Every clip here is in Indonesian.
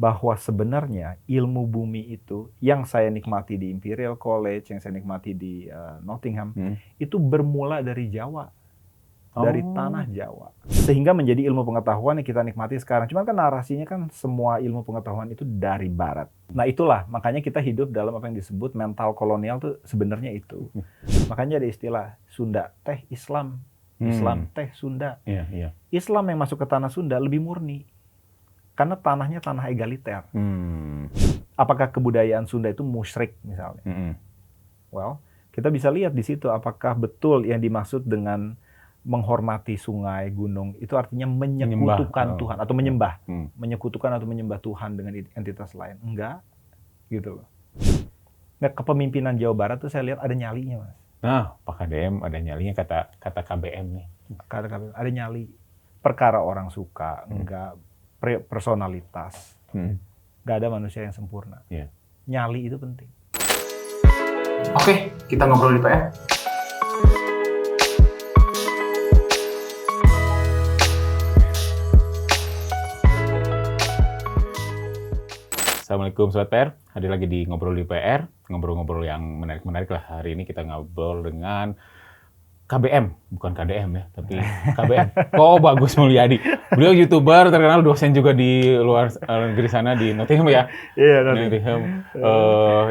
bahwa sebenarnya ilmu bumi itu yang saya nikmati di Imperial College, yang saya nikmati di Nottingham, itu bermula dari Jawa, dari tanah Jawa, sehingga menjadi ilmu pengetahuan yang kita nikmati sekarang. Cuman kan narasinya kan semua ilmu pengetahuan itu dari Barat. Nah itulah makanya kita hidup dalam apa yang disebut mental kolonial tuh sebenarnya itu. Makanya ada istilah Sunda teh Islam, Islam teh Sunda. Islam yang masuk ke tanah Sunda lebih murni. Karena tanahnya tanah egaliter. Apakah kebudayaan Sunda itu musyrik misalnya? Well, kita bisa lihat di situ apakah betul yang dimaksud dengan menghormati sungai, gunung, itu artinya menyekutukan Tuhan atau menyembah. Menyekutukan atau menyembah Tuhan dengan entitas lain. Enggak, gitu loh. Nah, kepemimpinan Jawa Barat tuh saya lihat ada nyalinya, Mas. Nah, Pak KDM ada nyalinya kata KBM nih. Kata KBM, ada nyali. Perkara orang suka, enggak personalitas. Nggak ada manusia yang sempurna. Nyali itu penting. Oke, kita ngobrol di PR. Assalamualaikum Sobat PR, hadir lagi di Ngobrol di PR. Ngobrol-ngobrol yang menarik-menarik lah. Hari ini kita ngobrol dengan KBM, bukan KDM ya, tapi KBM. Bagus Mulyadi. Beliau YouTuber terkenal, dosen juga di luar negeri sana di Nottingham ya. Iya, Nottingham.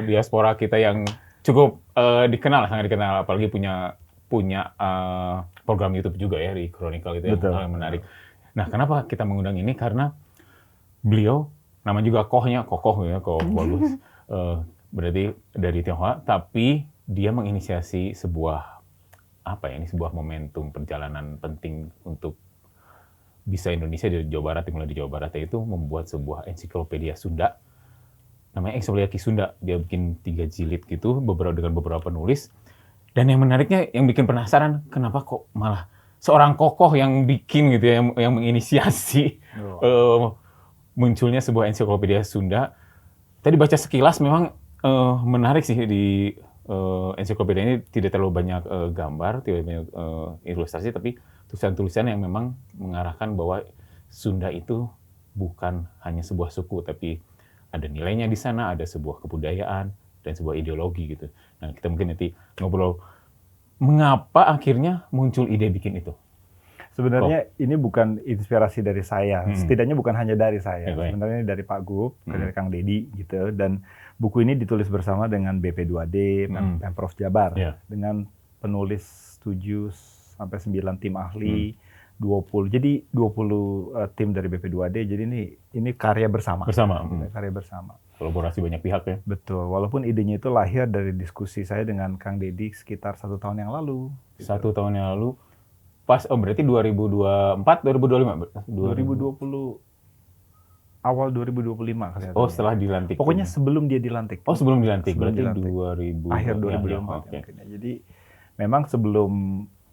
Diaspora kita yang cukup dikenal, sangat dikenal, apalagi punya program YouTube juga ya di Chronicle itu yang menarik. Nah, kenapa kita mengundang ini? Karena beliau nama juga kokoh bagus. Berarti dari Tionghoa, tapi dia menginisiasi sebuah sebuah momentum perjalanan penting untuk bisa Indonesia di Jawa Barat, dimulai di Jawa Barat, yaitu membuat sebuah ensiklopedia Sunda, namanya Ensiklopedia Ki Sunda. Dia bikin 3 jilid gitu, dengan beberapa penulis. Dan yang menariknya, yang bikin penasaran, kenapa kok malah seorang kokoh yang bikin gitu ya, yang menginisiasi munculnya sebuah ensiklopedia Sunda. Tadi baca sekilas memang menarik sih di ensiklopedia ini, tidak terlalu banyak gambar, tidak banyak ilustrasi, tapi tulisan-tulisan yang memang mengarahkan bahwa Sunda itu bukan hanya sebuah suku, tapi ada nilainya di sana, ada sebuah kebudayaan dan sebuah ideologi gitu. Nah, kita mungkin nanti ngobrol mengapa akhirnya muncul ide bikin itu. Sebenarnya ini bukan inspirasi dari saya, setidaknya bukan hanya dari saya. Sebenarnya dari Pak Gup, dari Kang Deddy gitu. Dan buku ini ditulis bersama dengan BP2D, Pemprov Jabar, dengan penulis 7-9 tim ahli, 20. Jadi 20 tim dari BP2D. Jadi ini karya bersama. Karya bersama. Kolaborasi banyak pihak ya. Betul. Walaupun idenya itu lahir dari diskusi saya dengan Kang Deddy sekitar 1 tahun yang lalu. Gitu. 1 tahun yang lalu. Pas, berarti 2024, 2025? 2020, awal 2025 kelihatannya. Setelah dilantik. Pokoknya sebelum dia dilantik. Sebelum dilantik, berarti dilantik. 2000. Akhir 2024 ya, mungkin ya. Jadi memang sebelum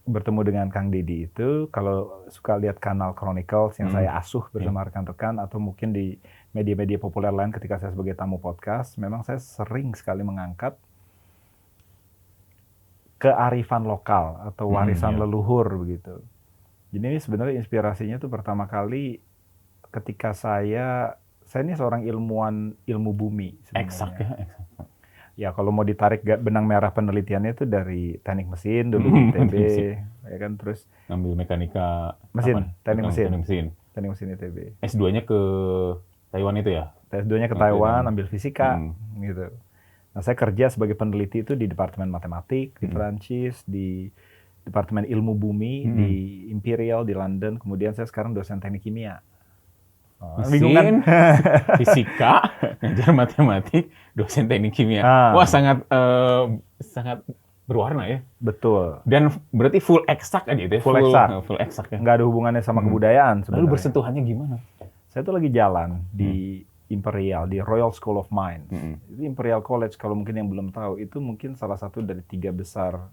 bertemu dengan Kang Deddy itu, kalau suka lihat kanal Chronicles yang saya asuh bersama rekan-rekan, atau mungkin di media-media populer lain ketika saya sebagai tamu podcast, memang saya sering sekali mengangkat kearifan lokal atau warisan leluhur begitu. Jadi ini sebenarnya inspirasinya tuh pertama kali ketika saya ini seorang ilmuwan ilmu bumi sebenarnya. Eksak ya. Ya kalau mau ditarik benang merah penelitiannya itu dari teknik mesin dulu di ITB, ya kan, terus ngambil mekanika mesin, teknik mesin ITB. S2-nya ke Taiwan itu ya? S2-nya ke Taiwan, ambil fisika gitu. Nah, saya kerja sebagai peneliti itu di Departemen Matematik di Perancis, di Departemen Ilmu Bumi di Imperial di London. Kemudian saya sekarang dosen teknik kimia. Bingung kan? Fisika, ngajar matematik, dosen teknik kimia. Wah, sangat berwarna ya. Betul. Dan berarti full eksak aja itu ya? Full eksak ya? Nggak ada hubungannya sama kebudayaan sebenarnya. Lalu bersentuhannya gimana? Saya tuh lagi jalan di Imperial, di Royal School of Mines. Itu Imperial College, kalau mungkin yang belum tahu, itu mungkin salah satu dari 3 besar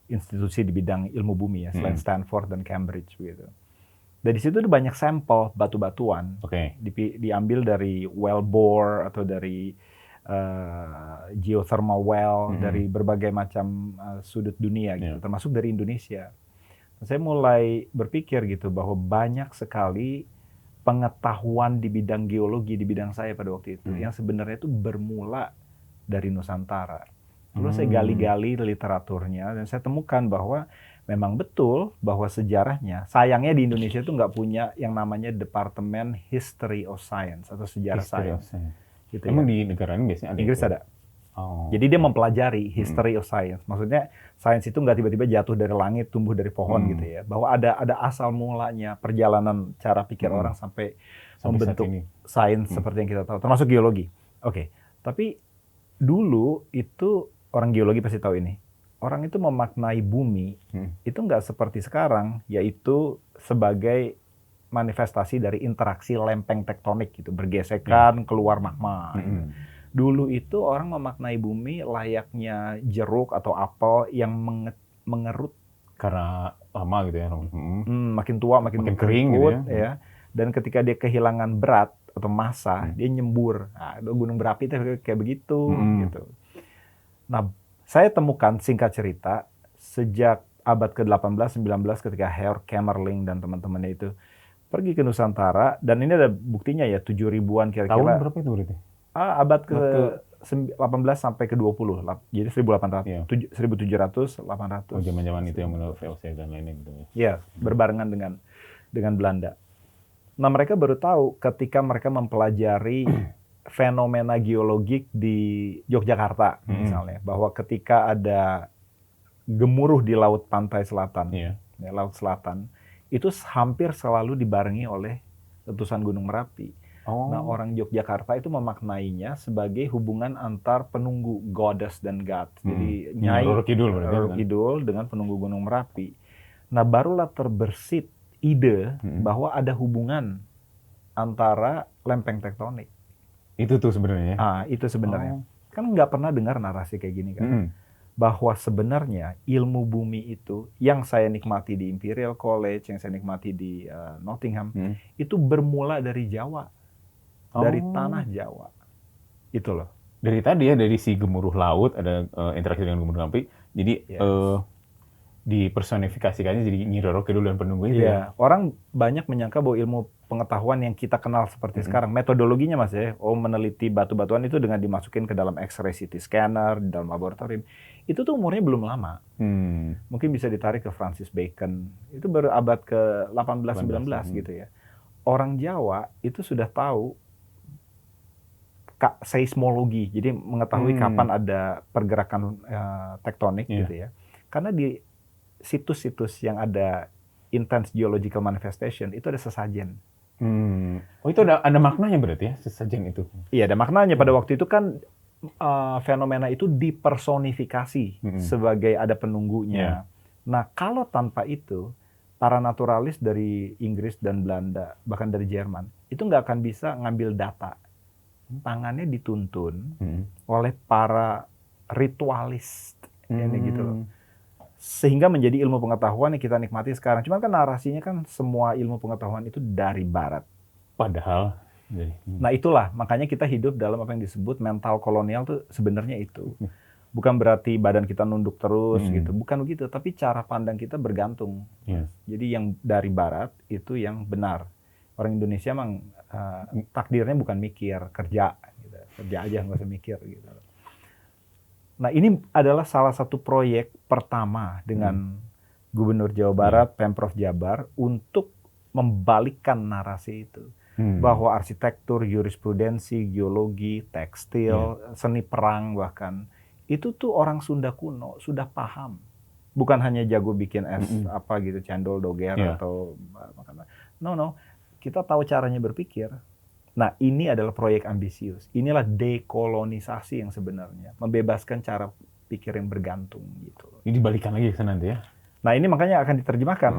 institusi di bidang ilmu bumi ya, selain Stanford dan Cambridge begitu. Dari situ ada banyak sampel batu-batuan, diambil dari well bore atau dari geothermal well, dari berbagai macam sudut dunia gitu, termasuk dari Indonesia. Saya mulai berpikir gitu bahwa banyak sekali pengetahuan di bidang geologi, di bidang saya pada waktu itu, yang sebenarnya itu bermula dari Nusantara. Lalu saya gali-gali literaturnya, dan saya temukan bahwa memang betul bahwa sejarahnya, sayangnya di Indonesia itu nggak punya yang namanya Departemen History of Science, atau sejarah sains. Gitu emang ya? Di negara ini biasanya ada? Inggris itu? Ada. Jadi dia mempelajari history of science. Maksudnya sains itu nggak tiba-tiba jatuh dari langit, tumbuh dari pohon gitu ya. Bahwa ada asal mulanya perjalanan cara pikir orang sampai membentuk sains seperti yang kita tahu, termasuk geologi. Oke. Tapi dulu itu orang geologi pasti tahu ini. Orang itu memaknai bumi itu nggak seperti sekarang, yaitu sebagai manifestasi dari interaksi lempeng tektonik gitu, bergesekan keluar magma. Dulu itu orang memaknai bumi layaknya jeruk atau apel yang mengerut karena lama gitu ya. Makin tua makin kering gitu ya. Dan ketika dia kehilangan berat atau massa, dia nyembur. Nah, gunung berapi itu kayak begitu gitu. Nah, saya temukan singkat cerita sejak abad ke-18 19 ketika Herr Kamerlingh dan teman-temannya itu pergi ke Nusantara, dan ini ada buktinya ya, 7.000-an kira-kira. Tahun berapa itu berarti? Abad ke-18 sampai ke-20. Jadi 1800, 1700, 800. Zaman-zaman itu yang menurut VOC dan lainnya gitu. Ya, berbarengan dengan Belanda. Nah, mereka baru tahu ketika mereka mempelajari fenomena geologik di Yogyakarta misalnya, bahwa ketika ada gemuruh di laut pantai selatan, laut selatan, itu hampir selalu dibarengi oleh letusan Gunung Merapi. Nah, orang Yogyakarta itu memaknainya sebagai hubungan antar penunggu, goddess dan god. Jadi Nyai Roro Kidul dengan penunggu Gunung Merapi. Nah, barulah terbersit ide bahwa ada hubungan antara lempeng tektonik. Itu tuh sebenarnya. Itu sebenarnya. Kan nggak pernah dengar narasi kayak gini kan. Bahwa sebenarnya ilmu bumi itu yang saya nikmati di Imperial College, yang saya nikmati di Nottingham, itu bermula dari Jawa. Dari tanah Jawa. Itu loh. Dari tadi ya, dari si gemuruh laut, ada interaksi dengan gemuruh api. Jadi dipersonifikasikannya jadi Nyi Roro Kidul dan penunggu itu ya. Orang banyak menyangka bahwa ilmu pengetahuan yang kita kenal seperti sekarang, metodologinya Mas ya, meneliti batu-batuan itu dengan dimasukin ke dalam X-ray CT scanner, di dalam laboratorium, itu tuh umurnya belum lama. Mungkin bisa ditarik ke Francis Bacon. Itu baru abad ke-18-19 gitu ya. Orang Jawa itu sudah tahu seismologi, jadi mengetahui kapan ada pergerakan tektonik gitu ya. Karena di situs-situs yang ada intense geological manifestation itu ada sesajen. Itu ada maknanya berarti ya, sesajen itu? Iya, ada maknanya. Pada waktu itu kan fenomena itu dipersonifikasi sebagai ada penunggunya. Nah, kalau tanpa itu, para naturalis dari Inggris dan Belanda, bahkan dari Jerman, itu nggak akan bisa ngambil data. Tangannya dituntun oleh para ritualis ini gitu loh. Sehingga menjadi ilmu pengetahuan yang kita nikmati sekarang. Cuman kan narasinya kan semua ilmu pengetahuan itu dari barat. Padahal nah, itulah makanya kita hidup dalam apa yang disebut mental kolonial tuh sebenarnya itu. Bukan berarti badan kita nunduk terus gitu, bukan begitu, tapi cara pandang kita bergantung. Jadi yang dari barat itu yang benar. Orang Indonesia emang takdirnya bukan mikir, kerja gitu. Kerja aja, nggak usah mikir gitu. Nah, ini adalah salah satu proyek pertama dengan Gubernur Jawa Barat, Pemprov Jabar, untuk membalikkan narasi itu. Bahwa arsitektur, jurisprudensi, geologi, tekstil, seni perang bahkan, itu tuh orang Sunda kuno sudah paham. Bukan hanya jago bikin es apa gitu, cendol, doger, atau makanan. No. Kita tahu caranya berpikir. Nah, ini adalah proyek ambisius. Inilah dekolonisasi yang sebenarnya. Membebaskan cara pikir yang bergantung gitu. Ini dibalikan lagi ke sana nanti ya? Nah, ini makanya akan diterjemahkan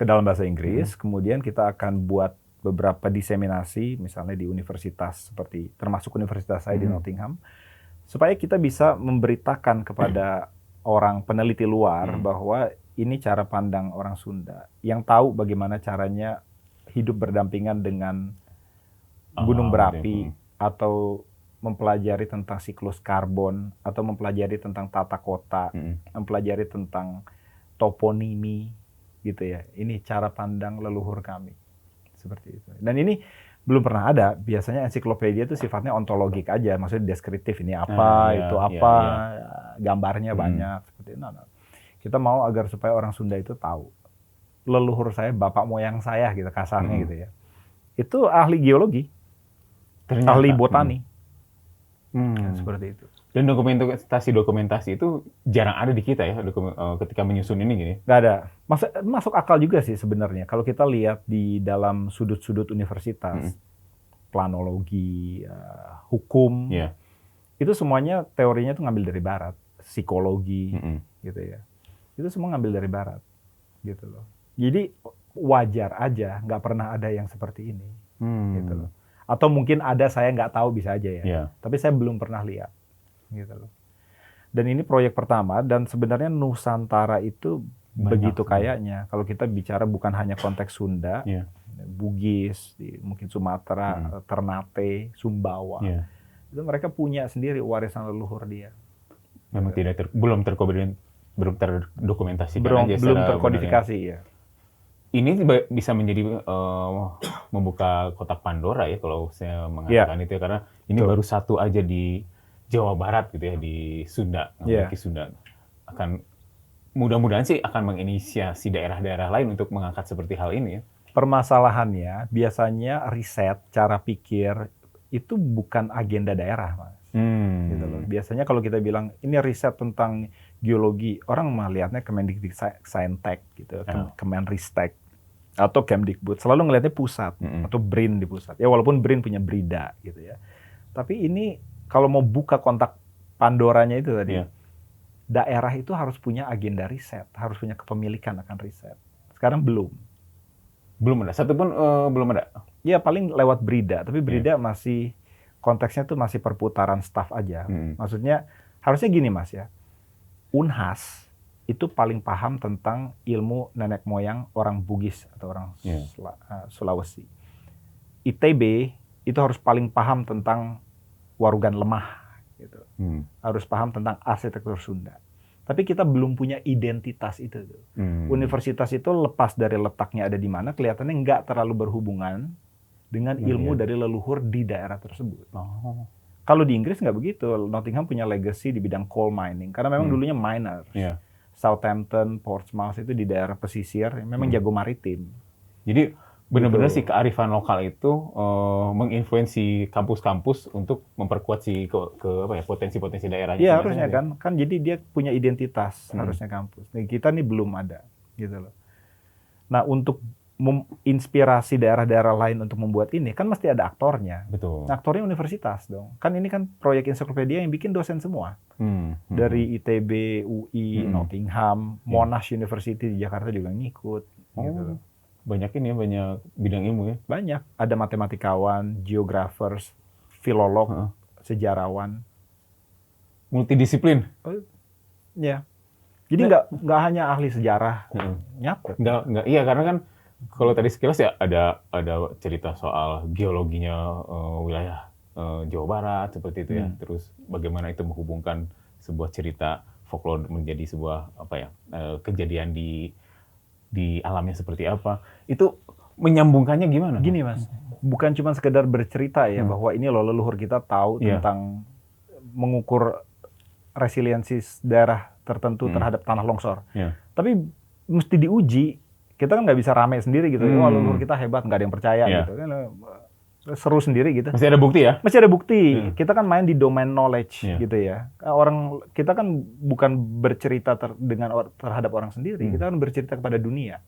ke dalam bahasa Inggris. Kemudian kita akan buat beberapa diseminasi, misalnya di universitas, seperti termasuk universitas saya di Nottingham, supaya kita bisa memberitakan kepada orang peneliti luar bahwa ini cara pandang orang Sunda. Yang tahu bagaimana caranya hidup berdampingan dengan gunung berapi, atau mempelajari tentang siklus karbon, atau mempelajari tentang tata kota, mempelajari tentang toponimi gitu ya. Ini cara pandang leluhur kami. seperti itu. Dan ini belum pernah ada. Biasanya ensiklopedia itu sifatnya ontologik aja, maksudnya deskriptif, ini apa, itu apa, gambarnya banyak seperti itu. Nah, kita mau agar supaya orang Sunda itu tahu leluhur saya, bapak moyang saya gitu kasarnya gitu ya. Itu ahli geologi, ternyata, ahli botani. Seperti itu. Dan dokumentasi itu jarang ada di kita ya, ketika menyusun ini gini. Nggak ada. Masuk akal juga sih sebenarnya. Kalau kita lihat di dalam sudut-sudut universitas, planologi, hukum, itu semuanya teorinya itu ngambil dari Barat. Psikologi, gitu ya. Itu semua ngambil dari Barat, gitu loh. Jadi wajar aja, nggak pernah ada yang seperti ini, gitu loh. Atau mungkin ada, saya nggak tahu, bisa aja ya. Tapi saya belum pernah lihat, gitu loh. Dan ini proyek pertama, dan sebenarnya Nusantara itu begitu kayaknya. Kalau kita bicara bukan hanya konteks Sunda, Bugis, mungkin Sumatera, Ternate, Sumbawa, itu mereka punya sendiri warisan leluhur dia. Memang belum terdokumentasikan aja belum terkodifikasi ya. Ini bisa menjadi membuka kotak Pandora ya kalau saya mengatakan itu ya, karena ini baru satu aja di Jawa Barat gitu ya, di Sunda, memiliki Sunda. Mudah-mudahan sih akan menginisiasi daerah-daerah lain untuk mengangkat seperti hal ini ya. Permasalahannya biasanya riset, cara pikir itu bukan agenda daerah, Mas. Gitu loh. Biasanya kalau kita bilang ini riset tentang geologi, orang melihatnya Kemendikbud-Saintek gitu, Kemenristek atau Kemdikbud, selalu ngelihatnya pusat atau BRIN di pusat. Ya walaupun BRIN punya BRIDA gitu ya. Tapi ini kalau mau buka kontak Pandoranya itu tadi, daerah itu harus punya agenda riset, harus punya kepemilikan akan riset. Sekarang belum. Belum ada, satu pun belum ada. Ya paling lewat BRIDA, tapi BRIDA masih konteksnya tuh masih perputaran staf aja. Maksudnya harusnya gini Mas ya, Unhas itu paling paham tentang ilmu nenek moyang orang Bugis atau orang Sulawesi. ITB itu harus paling paham tentang warugan lemah, gitu. Harus paham tentang arsitektur Sunda. Tapi kita belum punya identitas itu. Universitas itu lepas dari letaknya ada di mana, kelihatannya nggak terlalu berhubungan dengan ilmu dari leluhur di daerah tersebut. Kalau di Inggris nggak begitu. Nottingham punya legacy di bidang coal mining, karena memang dulunya miners. Southampton, Portsmouth itu di daerah pesisir, memang jago maritim. Jadi benar-benar sih kearifan lokal itu menginfluensi kampus-kampus untuk memperkuat potensi-potensi daerahnya. Iya harusnya kan jadi dia punya identitas harusnya kampus. Nah, kita nih belum ada, gitu loh. Nah untuk menginspirasi daerah-daerah lain untuk membuat ini, kan mesti ada aktornya. Betul. Nah, aktornya universitas dong. Kan ini kan proyek ensiklopedia yang bikin dosen semua. Dari ITB, UI, Nottingham, Monash University di Jakarta juga ngikut. Gitu. Banyak ini ya, banyak bidang ilmu ya? Banyak. Ada matematikawan, geographers, filolog, sejarawan. Multidisiplin? Ya. Jadi nggak hanya ahli sejarah nyatet. Nggak, iya karena kan kalau tadi sekilas ya ada cerita soal geologinya wilayah Jawa Barat seperti itu ya. Terus bagaimana itu menghubungkan sebuah cerita folklore menjadi sebuah kejadian di alamnya seperti apa. Itu menyambungkannya gimana? Gini Mas, bukan cuma sekedar bercerita ya bahwa ini loh leluhur kita tahu tentang mengukur resiliensi daerah tertentu terhadap tanah longsor. Tapi mesti diuji. Kita kan nggak bisa rame sendiri gitu. Wah leluhur kita hebat, nggak ada yang percaya gitu. Seru sendiri gitu. Masih ada bukti ya? Masih ada bukti. Kita kan main di domain knowledge gitu ya. Kita kan bukan bercerita terhadap orang sendiri. Kita kan bercerita kepada dunia.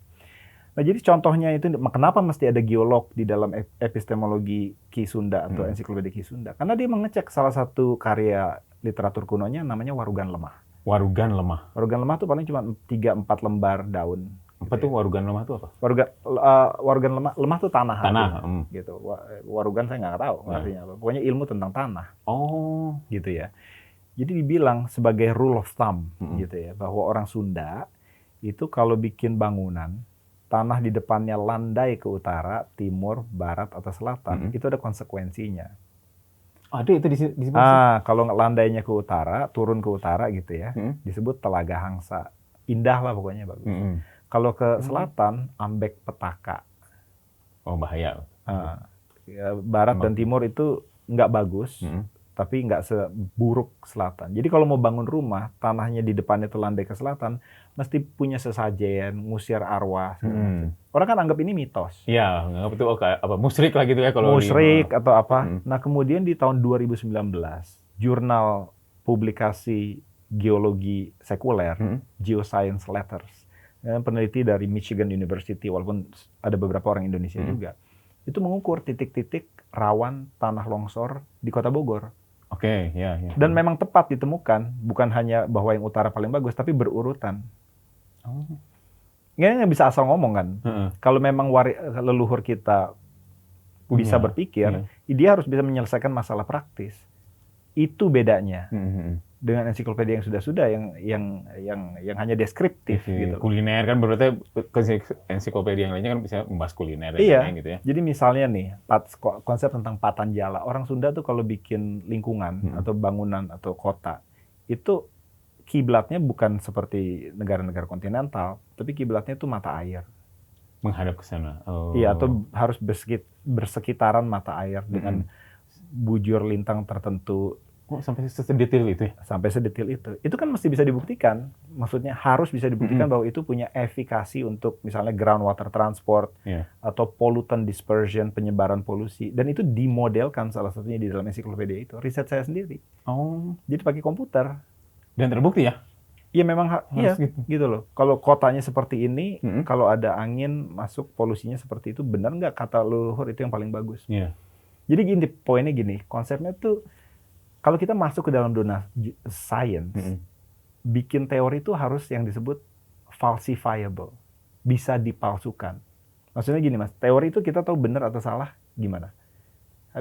Nah jadi contohnya itu, kenapa mesti ada geolog di dalam epistemologi Ki Sunda atau ensiklopedia Ki Sunda? Karena dia mengecek salah satu karya literatur kunonya namanya Warugan Lemah. Warugan Lemah? Warugan Lemah itu paling cuma 3-4 lembar daun. Apa tuh warugan lemah itu apa? Warugan lemah tuh tanah. Tanah. Gitu. Warugan saya nggak tahu artinya apa. Pokoknya ilmu tentang tanah. Gitu ya. Jadi dibilang sebagai rule of thumb gitu ya, bahwa orang Sunda itu kalau bikin bangunan, tanah di depannya landai ke utara, timur, barat atau selatan, itu ada konsekuensinya. Ada itu disebut. Kalau landainya ke utara, turun ke utara gitu ya, disebut telaga Hangsa. Indah lah pokoknya bagus. Kalau ke selatan, ambek petaka. Oh, bahaya. Ya, barat dan timur itu nggak bagus, tapi nggak seburuk selatan. Jadi kalau mau bangun rumah, tanahnya di depannya itu landai ke selatan, mesti punya sesajen, ngusir arwah, segala macam. Orang kan anggap ini mitos. Iya, nggak betul apa musyrik lah gitu ya kalau musyrik atau apa. Nah kemudian di tahun 2019, jurnal publikasi geologi sekuler, Geoscience Letters, peneliti dari Michigan University, walaupun ada beberapa orang Indonesia juga, itu mengukur titik-titik rawan tanah longsor di Kota Bogor. Oke, ya. Dan memang tepat ditemukan, bukan hanya bahwa yang utara paling bagus, tapi berurutan. Nggak bisa asal ngomong kan. Kalau memang leluhur kita bisa berpikir, dia harus bisa menyelesaikan masalah praktis. Itu bedanya dengan ensiklopedia yang sudah yang hanya deskriptif gitu. Kuliner kan berarti ensiklopedia yang lainnya kan bisa membahas kuliner dan lain gitu ya. Jadi misalnya nih konsep tentang patanjala. Orang Sunda tuh kalau bikin lingkungan atau bangunan atau kota itu kiblatnya bukan seperti negara-negara kontinental, tapi kiblatnya itu mata air. Menghadap ke sana. Iya, atau harus bersekitaran mata air dengan bujur lintang tertentu. Sampai sedetail itu ya? Sampai sedetail itu. Itu kan mesti bisa dibuktikan. Maksudnya harus bisa dibuktikan bahwa itu punya efikasi untuk misalnya groundwater transport atau pollutant dispersion, penyebaran polusi. Dan itu dimodelkan salah satunya di dalam ensiklopedia itu. Riset saya sendiri. Jadi pakai komputer. Dan terbukti ya? Iya memang gitu loh. Kalau kotanya seperti ini, kalau ada angin masuk polusinya seperti itu, benar nggak kata leluhur itu yang paling bagus? Jadi gini, poinnya gini, konsepnya tuh kalau kita masuk ke dalam dunia science, bikin teori itu harus yang disebut falsifiable, bisa dipalsukan. Maksudnya gini mas, teori itu kita tahu benar atau salah gimana?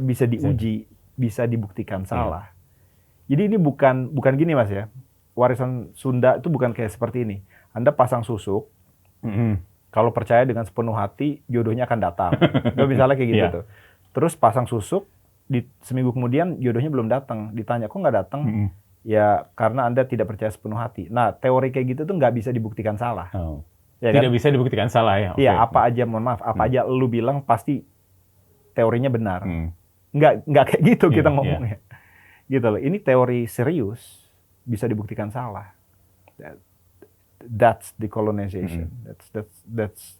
Bisa diuji, bisa dibuktikan salah. Jadi ini bukan gini mas ya. Warisan Sunda itu bukan kayak seperti ini. Anda pasang susuk, kalau percaya dengan sepenuh hati, jodohnya akan datang. Misalnya kayak gitu tuh. Terus pasang susuk, seminggu kemudian jodohnya belum datang. Ditanya, kok nggak datang? Ya karena Anda tidak percaya sepenuh hati. Nah teori kayak gitu tuh nggak bisa dibuktikan salah. Ya, tidak bisa dibuktikan salah ya? Iya, apa aja, mohon maaf, apa aja lu bilang pasti teorinya benar. Nggak kayak gitu kita ngomongnya. Gitu loh, ini teori serius, bisa dibuktikan salah. That's decolonization. That's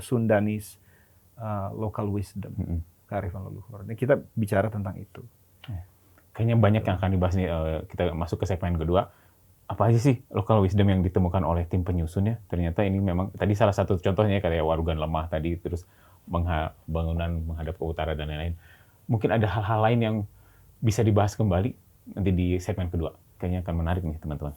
Sundanese local wisdom, kearifan leluhur. Nah, kita bicara tentang itu. Kayaknya banyak yang akan dibahas nih. Kita masuk ke segmen kedua. Apa aja sih local wisdom yang ditemukan oleh tim penyusun ya? Ternyata ini memang tadi salah satu contohnya kayak warugan lemah tadi, terus bangunan menghadap ke utara dan lain-lain. Mungkin ada hal-hal lain yang bisa dibahas kembali nanti di segmen kedua. Kayaknya akan menarik nih teman-teman.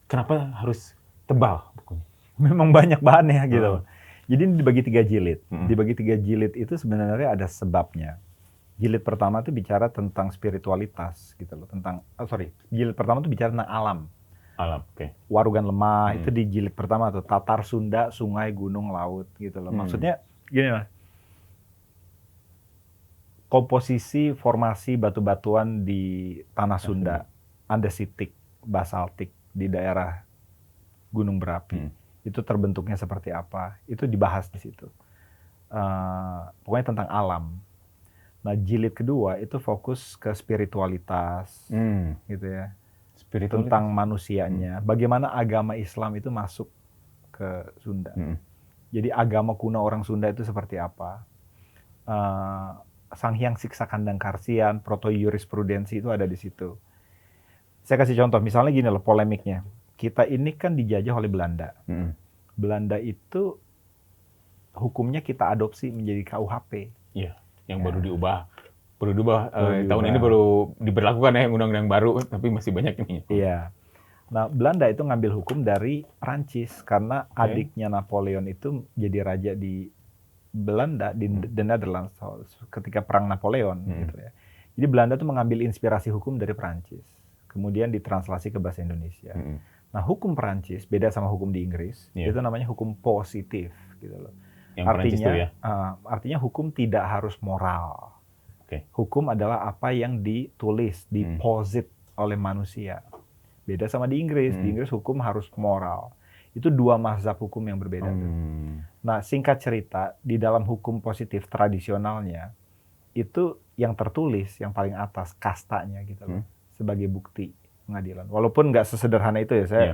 Kenapa harus tebal bukunya? Memang banyak bahannya gitu. Jadi ini dibagi 3 jilid. Dibagi 3 jilid itu sebenarnya ada sebabnya. Jilid pertama itu bicara tentang spiritualitas gitu loh, jilid pertama itu bicara tentang alam. Alam, oke. Warugan lemah itu di jilid pertama tuh, Tatar Sunda, sungai, gunung, laut gitu loh. Maksudnya gini Mas. Komposisi formasi batu-batuan di tanah Sunda, andesitik, basaltik di daerah gunung berapi. Itu terbentuknya seperti apa? Itu dibahas di situ. Pokoknya tentang alam. Nah, jilid kedua itu fokus ke spiritualitas, gitu ya. Tentang manusianya. Bagaimana agama Islam itu masuk ke Sunda. Jadi agama kuno orang Sunda itu seperti apa? Sang Hyang Siksa Kandang Karsian, proto jurisprudensi itu ada di situ. Saya kasih contoh, misalnya gini loh polemiknya. Kita ini kan dijajah oleh Belanda. Belanda itu hukumnya kita adopsi menjadi KUHP. Iya, yang baru diubah. Tahun ini baru diberlakukan ya undang-undang baru, tapi masih banyak ini. Iya. Nah, Belanda itu ngambil hukum dari Prancis karena adiknya Napoleon itu jadi raja di Belanda, di The Netherlands ketika perang Napoleon gitu ya. Jadi Belanda itu mengambil inspirasi hukum dari Prancis, kemudian ditranslasi ke bahasa Indonesia. Nah, hukum Prancis beda sama hukum di Inggris, itu namanya hukum positif gitu loh. Artinya hukum tidak harus moral. Hukum adalah apa yang ditulis, diposit oleh manusia. Beda sama di Inggris. Di Inggris hukum harus moral. Itu 2 mazhab hukum yang berbeda. Nah, singkat cerita, di dalam hukum positif tradisionalnya, itu yang tertulis, yang paling atas, kastanya gitu loh, sebagai bukti pengadilan. Walaupun nggak sesederhana itu ya, saya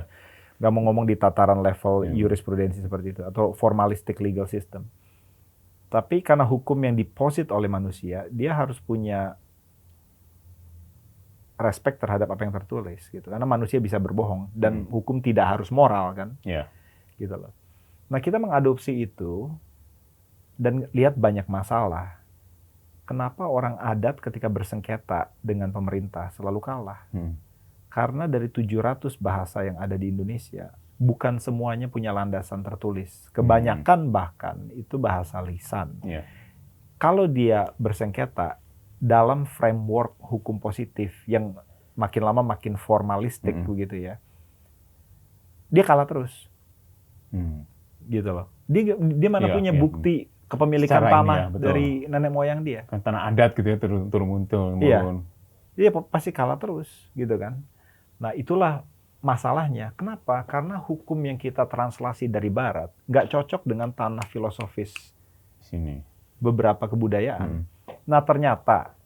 nggak mau ngomong di tataran level jurisprudensi seperti itu, atau formalistic legal system. Tapi karena hukum yang diposit oleh manusia, dia harus punya respect terhadap apa yang tertulis gitu. Karena manusia bisa berbohong dan hukum tidak harus moral kan. Gitu loh. Nah, kita mengadopsi itu dan lihat banyak masalah. Kenapa orang adat ketika bersengketa dengan pemerintah selalu kalah? Karena dari 700 bahasa yang ada di Indonesia, bukan semuanya punya landasan tertulis. Kebanyakan bahkan itu bahasa lisan. Kalau dia bersengketa dalam framework hukum positif yang makin lama makin formalistik begitu ya, dia kalah terus. Gitu loh. Dia mana punya bukti kepemilikan secara tanah dari nenek moyang dia. Kan tanah adat gitu ya, turun-turun. Iya. Dia pasti kalah terus gitu kan. Nah, itulah masalahnya. Kenapa? Karena hukum yang kita translasi dari barat nggak cocok dengan tanah filosofis sini. Beberapa kebudayaan. Nah, ternyata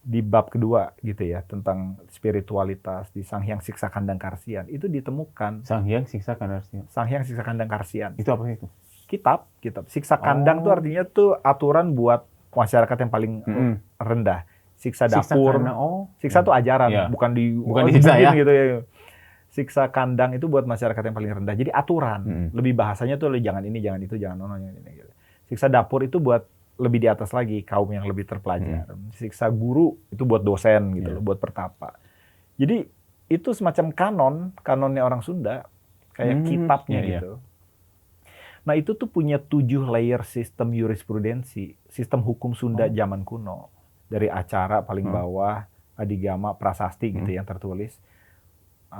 di bab kedua gitu ya, tentang spiritualitas di Sanghyang Siksa Kandang Karsian, itu ditemukan. Sanghyang Siksa Kandang Karsian? Sanghyang Siksa Kandang Karsian. Itu apa itu? Kitab. Siksa kandang tuh artinya tuh aturan buat masyarakat yang paling rendah. Siksa dapur. Siksa tuh ajaran, bukan disiksa ya. Gitu ya. Siksa kandang itu buat masyarakat yang paling rendah. Jadi aturan. Lebih bahasanya tuh jangan ini, jangan itu, jangan ono, jangan ini gitu. Siksa dapur itu buat lebih di atas lagi, kaum yang lebih terpelajar. Siksa guru itu buat dosen gitu loh, buat pertapa. Jadi itu semacam kanonnya orang Sunda, kayak kitabnya gitu. Nah, itu tuh punya 7 layer sistem jurisprudensi, sistem hukum Sunda zaman kuno. Dari acara paling bawah, adigama, prasasti gitu yang tertulis,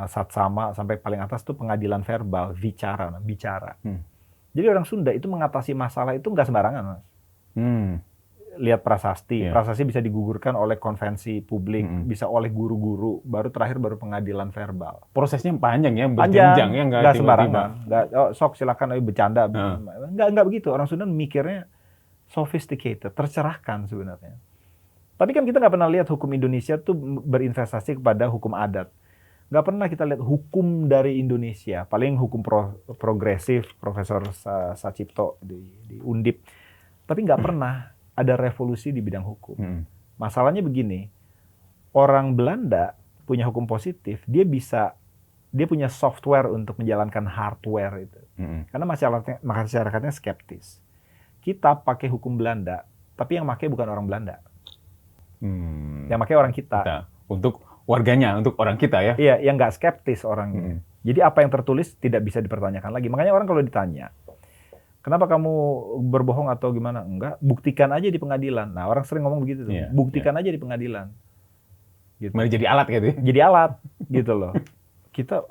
satsama sampai paling atas tuh pengadilan verbal, bicara. Jadi orang Sunda itu mengatasi masalah itu nggak sembarangan, Mas. Lihat prasasti, prasasti bisa digugurkan oleh konvensi publik, bisa oleh guru-guru, baru pengadilan verbal. Prosesnya panjang ya, berjenjang ya, nggak sembarangan. Nggak, sok silakan ayo bercanda. Nggak begitu. Orang Sunda mikirnya sophisticated, tercerahkan sebenarnya. Tapi kan kita nggak pernah lihat hukum Indonesia tuh berinvestasi kepada hukum adat. Nggak pernah kita lihat hukum dari Indonesia. Paling hukum progresif, Profesor Sacipto di Undip. Tapi nggak pernah ada revolusi di bidang hukum. Masalahnya begini, orang Belanda punya hukum positif, dia punya software untuk menjalankan hardware itu. Karena masyarakatnya skeptis. Kita pakai hukum Belanda, tapi yang pakai bukan orang Belanda. Yang pakai orang kita. Untuk warganya, untuk orang kita ya. Iya, yang nggak skeptis orangnya. Jadi apa yang tertulis tidak bisa dipertanyakan lagi. Makanya orang kalau ditanya, kenapa kamu berbohong atau gimana? Enggak, buktikan aja di pengadilan. Nah, orang sering ngomong begitu tuh. Buktikan aja di pengadilan. Gitu. Malah jadi alat gitu ya? Jadi alat, gitu loh.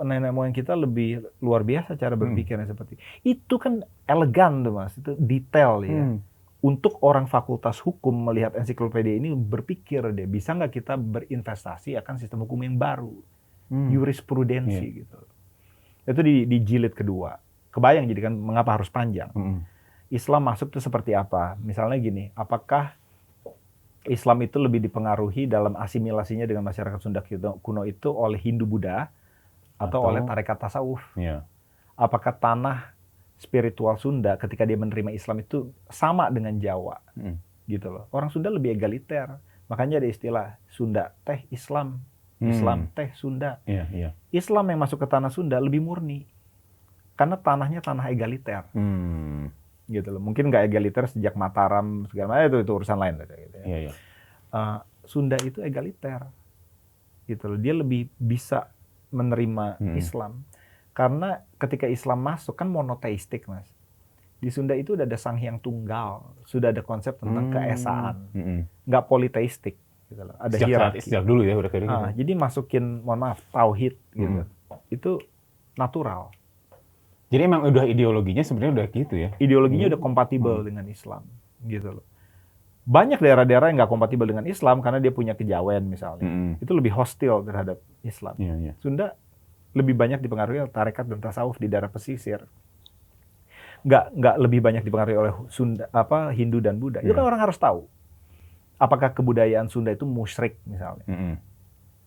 Nenek moyang kita lebih luar biasa cara berpikirnya seperti itu. Kan elegan tuh, Mas. Itu detail ya. Untuk orang fakultas hukum melihat ensiklopedia ini berpikir deh, bisa nggak kita berinvestasi akan sistem hukum yang baru, jurisprudensi gitu. Itu di jilid kedua. Kebayang jadi kan mengapa harus panjang. Islam masuk tuh seperti apa? Misalnya gini, apakah Islam itu lebih dipengaruhi dalam asimilasinya dengan masyarakat Sunda kuno itu oleh Hindu-Buddha atau oleh tarekat tasawuf? Apakah tanah spiritual Sunda ketika dia menerima Islam itu sama dengan Jawa? Gitu loh. Orang Sunda lebih egaliter. Makanya ada istilah Sunda teh Islam, Islam teh Sunda. Islam yang masuk ke tanah Sunda lebih murni. Karena tanahnya tanah egaliter. Gitu loh. Mungkin nggak egaliter sejak Mataram segala macam, itu urusan lain gitu ya. Sunda itu egaliter. Gitu loh. Dia lebih bisa menerima Islam. Karena ketika Islam masuk kan monoteistik, Mas. Di Sunda itu udah ada Sang Hyang Tunggal, sudah ada konsep tentang keesaan, nggak politeistik. Gitu loh. Ada hierarki. Sejak dulu ya udah kayak gitu. Jadi masukin, mohon maaf, tauhid gitu. Itu natural. Jadi emang udah ideologinya sebenarnya udah gitu ya? Ideologinya udah kompatibel dengan Islam, gitu loh. Banyak daerah-daerah yang nggak kompatibel dengan Islam karena dia punya kejawen misalnya. Itu lebih hostil terhadap Islam. Sunda lebih banyak dipengaruhi oleh tarekat dan tasawuf di daerah pesisir. nggak lebih banyak dipengaruhi oleh Sunda, Hindu dan Buddha. Itu kan orang harus tahu. Apakah kebudayaan Sunda itu musyrik misalnya?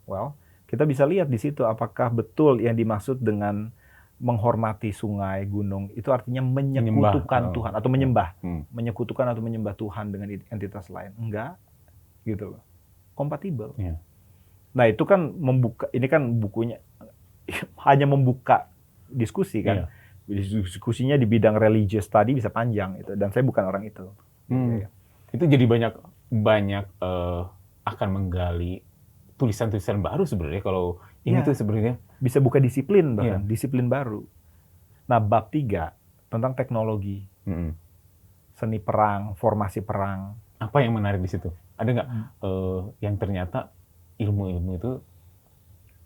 Well, kita bisa lihat di situ apakah betul yang dimaksud dengan menghormati sungai, gunung itu artinya menyekutukan Tuhan atau menyembah, menyekutukan atau menyembah Tuhan dengan entitas lain. Enggak, gitu loh. Kompatibel. Nah itu kan membuka, ini kan bukunya hanya membuka diskusi kan. Diskusinya di bidang religious study bisa panjang itu, dan saya bukan orang itu. Itu jadi banyak akan menggali tulisan-tulisan baru sebenarnya kalau ini tuh sebenarnya bisa buka disiplin bahkan disiplin baru. Nah bab 3 tentang teknologi, seni perang, formasi perang. Apa yang menarik di situ? Ada nggak yang ternyata ilmu-ilmu itu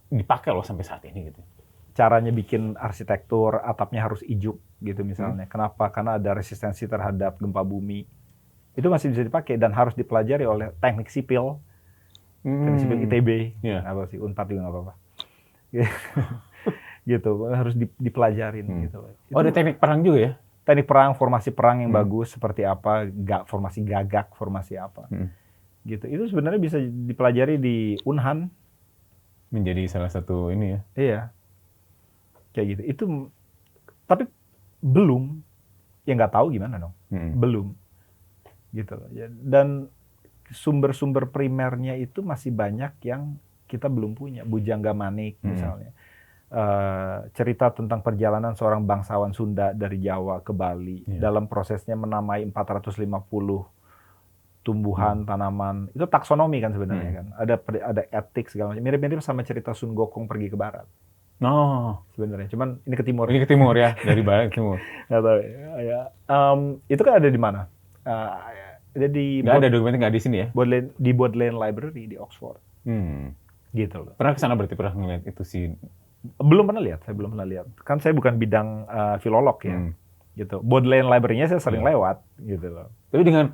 dipakai loh sampai saat ini gitu? Caranya bikin arsitektur, atapnya harus ijuk gitu misalnya. Kenapa? Karena ada resistensi terhadap gempa bumi. Itu masih bisa dipakai dan harus dipelajari oleh teknik sipil. Teknik sipil ITB. Apa sih, Unpad juga nggak apa-apa. Gitu, harus dipelajarin gitu. Oh, ada teknik perang juga ya? Teknik perang, formasi perang yang bagus seperti apa, formasi gagak, formasi apa. Gitu. Itu sebenarnya bisa dipelajari di Unhan. Menjadi salah satu ini ya. Iya. Kayak gitu. Itu tapi belum, ya nggak tahu gimana dong. Belum. Gitu loh. Dan sumber-sumber primernya itu masih banyak yang kita belum punya. Bujangga Manik misalnya. Cerita tentang perjalanan seorang bangsawan Sunda dari Jawa ke Bali. Dalam prosesnya menamai 450 tumbuhan, tanaman. Itu taksonomi kan sebenarnya kan. Ada etik segala macam. Mirip-mirip sama cerita Sun Gokong pergi ke barat. Sebenarnya. Cuman ini ke timur. Ini ke timur ya, dari barat ke timur. Nggak tahu ya. Itu kan ada di mana? Ada di nggak ada dokumennya, nggak di sini ya? Di Bodleian Library di Oxford. Gitu loh. Pernah kesana berarti, pernah ngeliat itu sih? Belum pernah lihat, saya belum pernah lihat. Kan saya bukan bidang filolog ya. Gitu. Bodleian Library-nya saya sering lewat gitu loh. Tapi dengan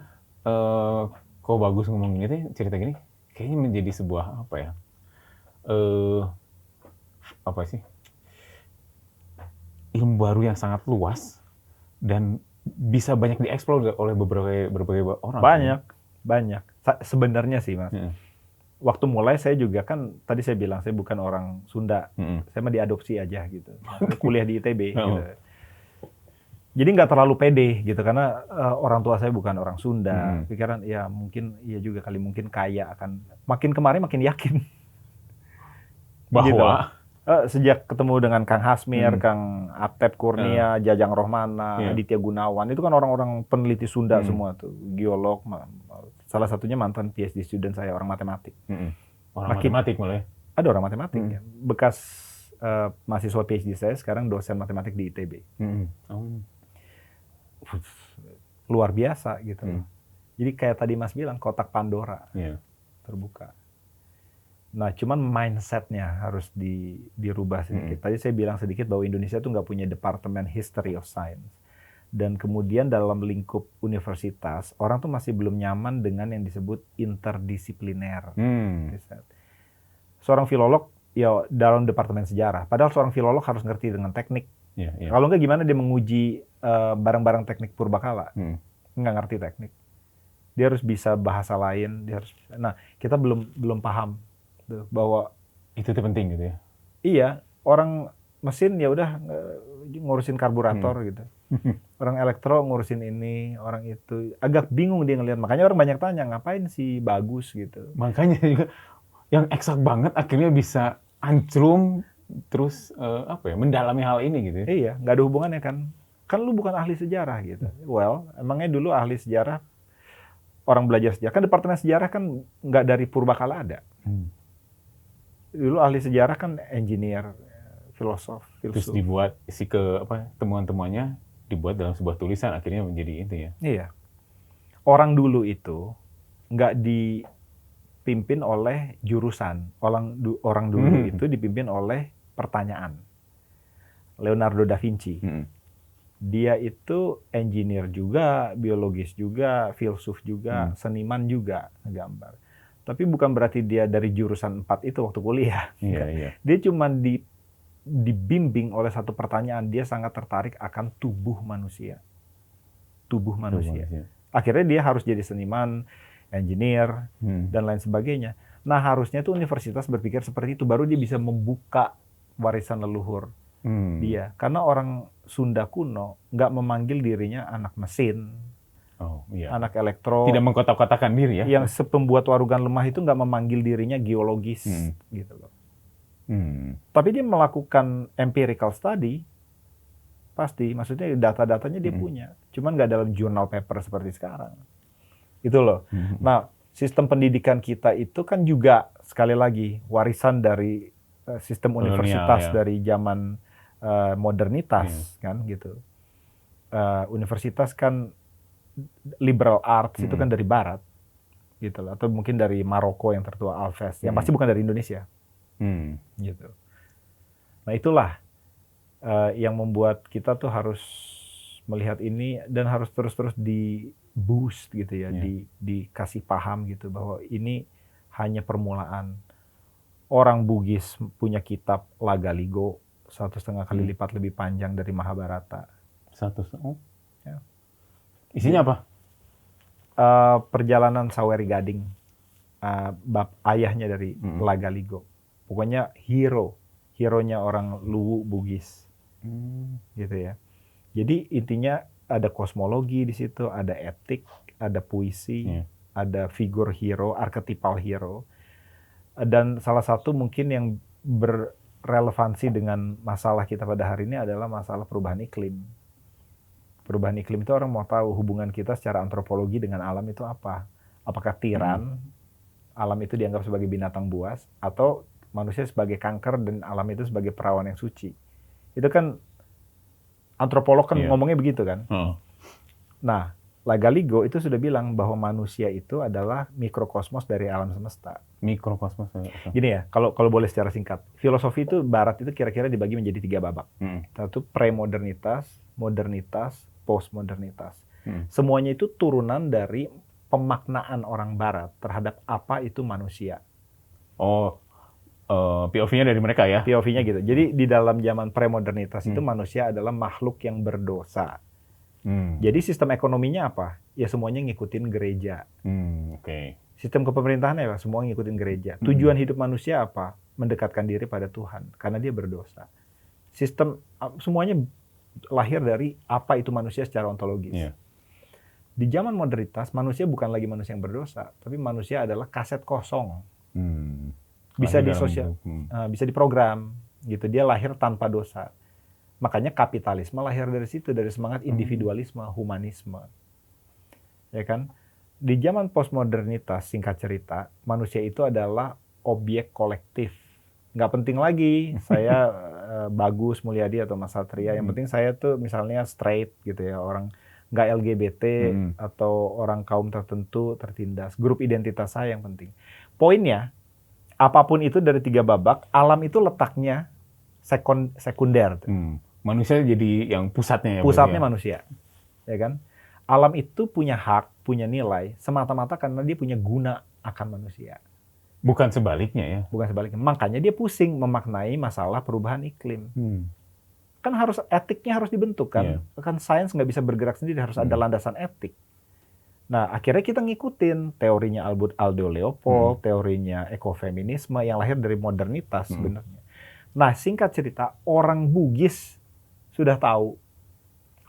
kok bagus ngomong gitu cerita gini, kayaknya menjadi sebuah apa ya? Apa sih? Ilmu baru yang sangat luas dan bisa banyak dieksplor oleh berbagai orang. Banyak. Sebenarnya sih, Mas. Waktu mulai saya juga kan, tadi saya bilang saya bukan orang Sunda. Saya mah diadopsi aja gitu. Kuliah di ITB gitu. Jadi nggak terlalu pede gitu, karena orang tua saya bukan orang Sunda. Pikiran, ya mungkin, iya juga kali, mungkin kaya akan. Makin kemarin makin yakin. Bahwa? Gitu. Sejak ketemu dengan Kang Hasmir, Kang Atep Kurnia, Jajang Rohmana, Aditya Gunawan, itu kan orang-orang peneliti Sunda semua tuh, geolog, salah satunya mantan PhD student saya, orang matematik. Orang matematik mulai? Ada orang matematik ya, bekas mahasiswa PhD saya, sekarang dosen matematik di ITB. Luar biasa gitu. Jadi kayak tadi Mas bilang, kotak Pandora terbuka. Nah, cuman mindset-nya harus dirubah sedikit. Tadi saya bilang sedikit bahwa Indonesia tuh nggak punya departemen history of science. Dan kemudian dalam lingkup universitas, orang tuh masih belum nyaman dengan yang disebut interdisipliner. Seorang filolog, ya dalam departemen sejarah. Padahal seorang filolog harus ngerti dengan teknik. Kalau nggak gimana dia menguji barang-barang teknik purbakala. Nggak ngerti teknik. Dia harus bisa bahasa lain. Nah, kita belum paham bahwa itu penting gitu ya. Iya, orang mesin ya udah ngurusin karburator gitu. Orang elektro ngurusin ini, orang itu agak bingung dia ngelihat. Makanya orang banyak tanya, ngapain sih bagus gitu. Makanya juga yang eksak banget akhirnya bisa anclum terus mendalami hal ini gitu. Iya, nggak ada hubungannya kan. Kan lu bukan ahli sejarah gitu. Well, emangnya dulu ahli sejarah, orang belajar sejarah kan departemen sejarah kan nggak dari purbakala ada. Dulu ahli sejarah kan engineer, filosof. Terus dibuat temuan-temuannya dibuat dalam sebuah tulisan, akhirnya menjadi itu ya. Iya. Orang dulu itu nggak dipimpin oleh jurusan. Orang dulu itu dipimpin oleh pertanyaan. Leonardo da Vinci. Dia itu engineer juga, biologis juga, filsuf juga, seniman juga, gambar. Tapi bukan berarti dia dari jurusan 4 itu waktu kuliah. Iya. Dia cuma dibimbing oleh satu pertanyaan, dia sangat tertarik akan tubuh manusia. Tubuh manusia. Akhirnya dia harus jadi seniman, engineer, dan lain sebagainya. Nah, harusnya tuh universitas berpikir seperti itu, baru dia bisa membuka warisan leluhur dia. Karena orang Sunda kuno nggak memanggil dirinya anak mesin, anak elektro. Tidak mengkotak-kotakan diri ya. Yang pembuat warugan lemah itu nggak memanggil dirinya geologis, gitu loh. Tapi dia melakukan empirical study, pasti, maksudnya data-datanya dia punya. Cuman nggak dalam journal paper seperti sekarang. Itu loh. Nah, sistem pendidikan kita itu kan juga, sekali lagi, warisan dari sistem universitas dari zaman modernitas, kan, gitu. Universitas kan liberal arts itu kan dari barat, gitu loh. Atau mungkin dari Maroko yang tertua Alves, yang pasti bukan dari Indonesia. Gitu. Nah, itulah yang membuat kita tuh harus melihat ini dan harus terus-terus di boost gitu ya, dikasih paham gitu bahwa ini hanya permulaan. Orang Bugis punya kitab Lagaligo 1,5 kali lipat lebih panjang dari Mahabharata. 1,5. Ya. Isinya apa? Perjalanan Saweri Gading, bab ayahnya dari Lagaligo. Pokoknya hero-nya orang Luwu Bugis. Gitu ya. Jadi intinya ada kosmologi di situ, ada etik, ada puisi, ada figur hero, archetypal hero. Dan salah satu mungkin yang berrelevansi dengan masalah kita pada hari ini adalah masalah perubahan iklim. Perubahan iklim itu orang mau tahu hubungan kita secara antropologi dengan alam itu apa. Apakah tiran, alam itu dianggap sebagai binatang buas, atau manusia sebagai kanker dan alam itu sebagai perawan yang suci. Itu kan antropolog kan ngomongnya begitu kan. Nah, Lagaligo itu sudah bilang bahwa manusia itu adalah mikrokosmos dari alam semesta. Mikrokosmos. Gini ya, kalau boleh secara singkat, filosofi itu Barat itu kira-kira dibagi menjadi 3 babak. Satu premodernitas, modernitas, postmodernitas. Semuanya itu turunan dari pemaknaan orang Barat terhadap apa itu manusia. POV-nya dari mereka ya? POV-nya gitu. Jadi di dalam zaman premodernitas itu manusia adalah makhluk yang berdosa. Jadi sistem ekonominya apa? Ya semuanya ngikutin gereja. Sistem kepemerintahannya apa? Semua ngikutin gereja. Tujuan hidup manusia apa? Mendekatkan diri pada Tuhan, karena dia berdosa. Sistem semuanya lahir dari apa itu manusia secara ontologis. Di zaman modernitas, manusia bukan lagi manusia yang berdosa, tapi manusia adalah kaset kosong. Bisa bisa diprogram gitu, dia lahir tanpa dosa. Makanya kapitalisme lahir dari situ, dari semangat individualisme, humanisme, ya kan. Di zaman postmodernitas, singkat cerita, manusia itu adalah objek kolektif. Nggak penting lagi saya Bagus Mulyadi atau Mas Satria, yang penting saya tuh misalnya straight gitu ya, orang nggak LGBT atau orang kaum tertentu tertindas, grup identitas saya yang penting. Poinnya, apapun itu dari 3 babak, alam itu letaknya sekunder. Manusia jadi yang pusatnya ya? Pusatnya manusia, ya kan? Alam itu punya hak, punya nilai, semata-mata karena dia punya guna akan manusia. Bukan sebaliknya ya? Bukan sebaliknya. Makanya dia pusing memaknai masalah perubahan iklim. Kan harus etiknya harus dibentuk kan? Kan sains nggak bisa bergerak sendiri, harus ada landasan etik. Nah, akhirnya kita ngikutin teorinya Aldo Leopold, teorinya ekofeminisme yang lahir dari modernitas sebenarnya. Nah, singkat cerita, orang Bugis sudah tahu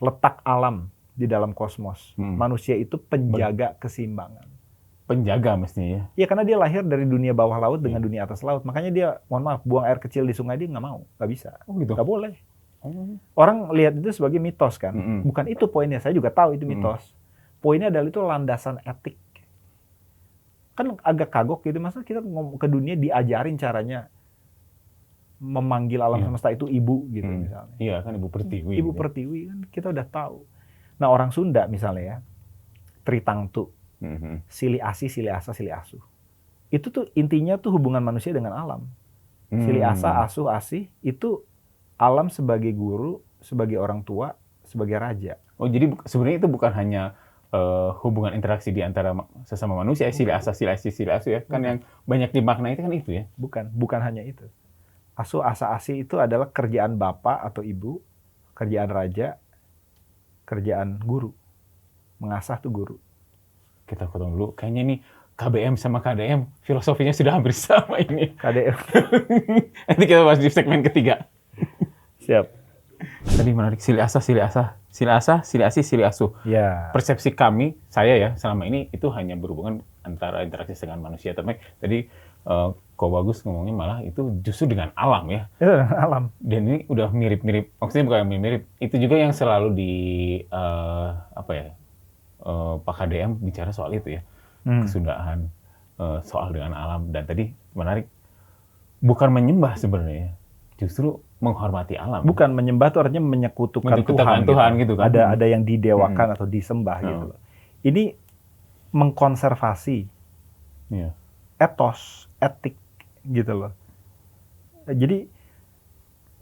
letak alam di dalam kosmos. Manusia itu penjaga keseimbangan. Penjaga mestinya ya? Iya, karena dia lahir dari dunia bawah laut dengan dunia atas laut. Makanya dia, mohon maaf, buang air kecil di sungai dia nggak mau, nggak bisa. Oh gitu? Nggak boleh. Orang lihat itu sebagai mitos kan. Bukan itu poinnya, saya juga tahu itu mitos. Poinnya adalah itu landasan etik. Kan agak kagok gitu, masa kita ke dunia diajarin caranya memanggil alam semesta itu ibu gitu misalnya. Iya kan, Ibu Pertiwi. Ibu Pertiwi kan kita udah tahu. Nah, orang Sunda misalnya ya, Tritangtu, Sili Asi, Sili Asa, Sili Asuh. Itu tuh intinya tuh hubungan manusia dengan alam. Sili Asa, Asuh, Asih itu alam sebagai guru, sebagai orang tua, sebagai raja. Oh, jadi sebenarnya itu bukan hanya hubungan interaksi di antara sesama manusia, Sili Asa, Sili Asi, Sili Asuh ya. Kan yang banyak dimaknai itu kan itu ya? Bukan hanya itu. Asuh, asa, asi itu adalah kerjaan bapak atau ibu, kerjaan raja, kerjaan guru. Mengasah tuh guru. Kita potong dulu. Kayaknya nih KBM sama KDM filosofinya sudah hampir sama ini. KDM. Nanti kita bahas di segmen ketiga. Siap. Tadi menarik, sili asah, sili asah. Sili asah, sili asih, sili asuh. Ya. Persepsi kami, saya ya, selama ini itu hanya berhubungan antara interaksi dengan manusia. Tapi tadi Ko Bagus ngomongnya malah itu justru dengan alam ya. Alam. Dan ini udah mirip-mirip, maksudnya bukan mirip-mirip, itu juga yang selalu di, Pak KDM bicara soal itu ya. Kesundaan, soal dengan alam. Dan tadi menarik, bukan menyembah sebenarnya, justru menghormati alam. Bukan menyembah itu artinya menyekutukan Tuhan gitu kan. Ada yang didewakan atau disembah gitu loh. Ini mengkonservasi etos, etik gitu loh. Jadi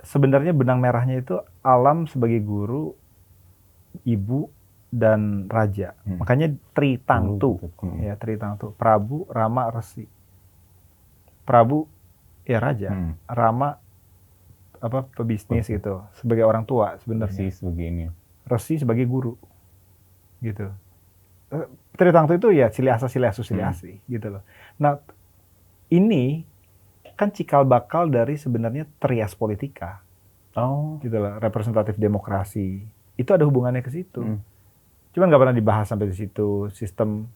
sebenarnya benang merahnya itu alam sebagai guru, ibu, dan raja. Makanya Tritangtu. Ya, Tritangtu. Prabu, Rama, Resi. Prabu ya raja, Rama pebisnis gitu, sebagai orang tua sebenarnya. Resi sebagai guru, gitu. Tritangtu itu ya sili asa, sili asu, sili asi, gitu loh. Nah, ini kan cikal bakal dari sebenarnya trias politika, gitu loh, representatif demokrasi. Itu ada hubungannya ke situ. Cuman nggak pernah dibahas sampai di situ. Sistem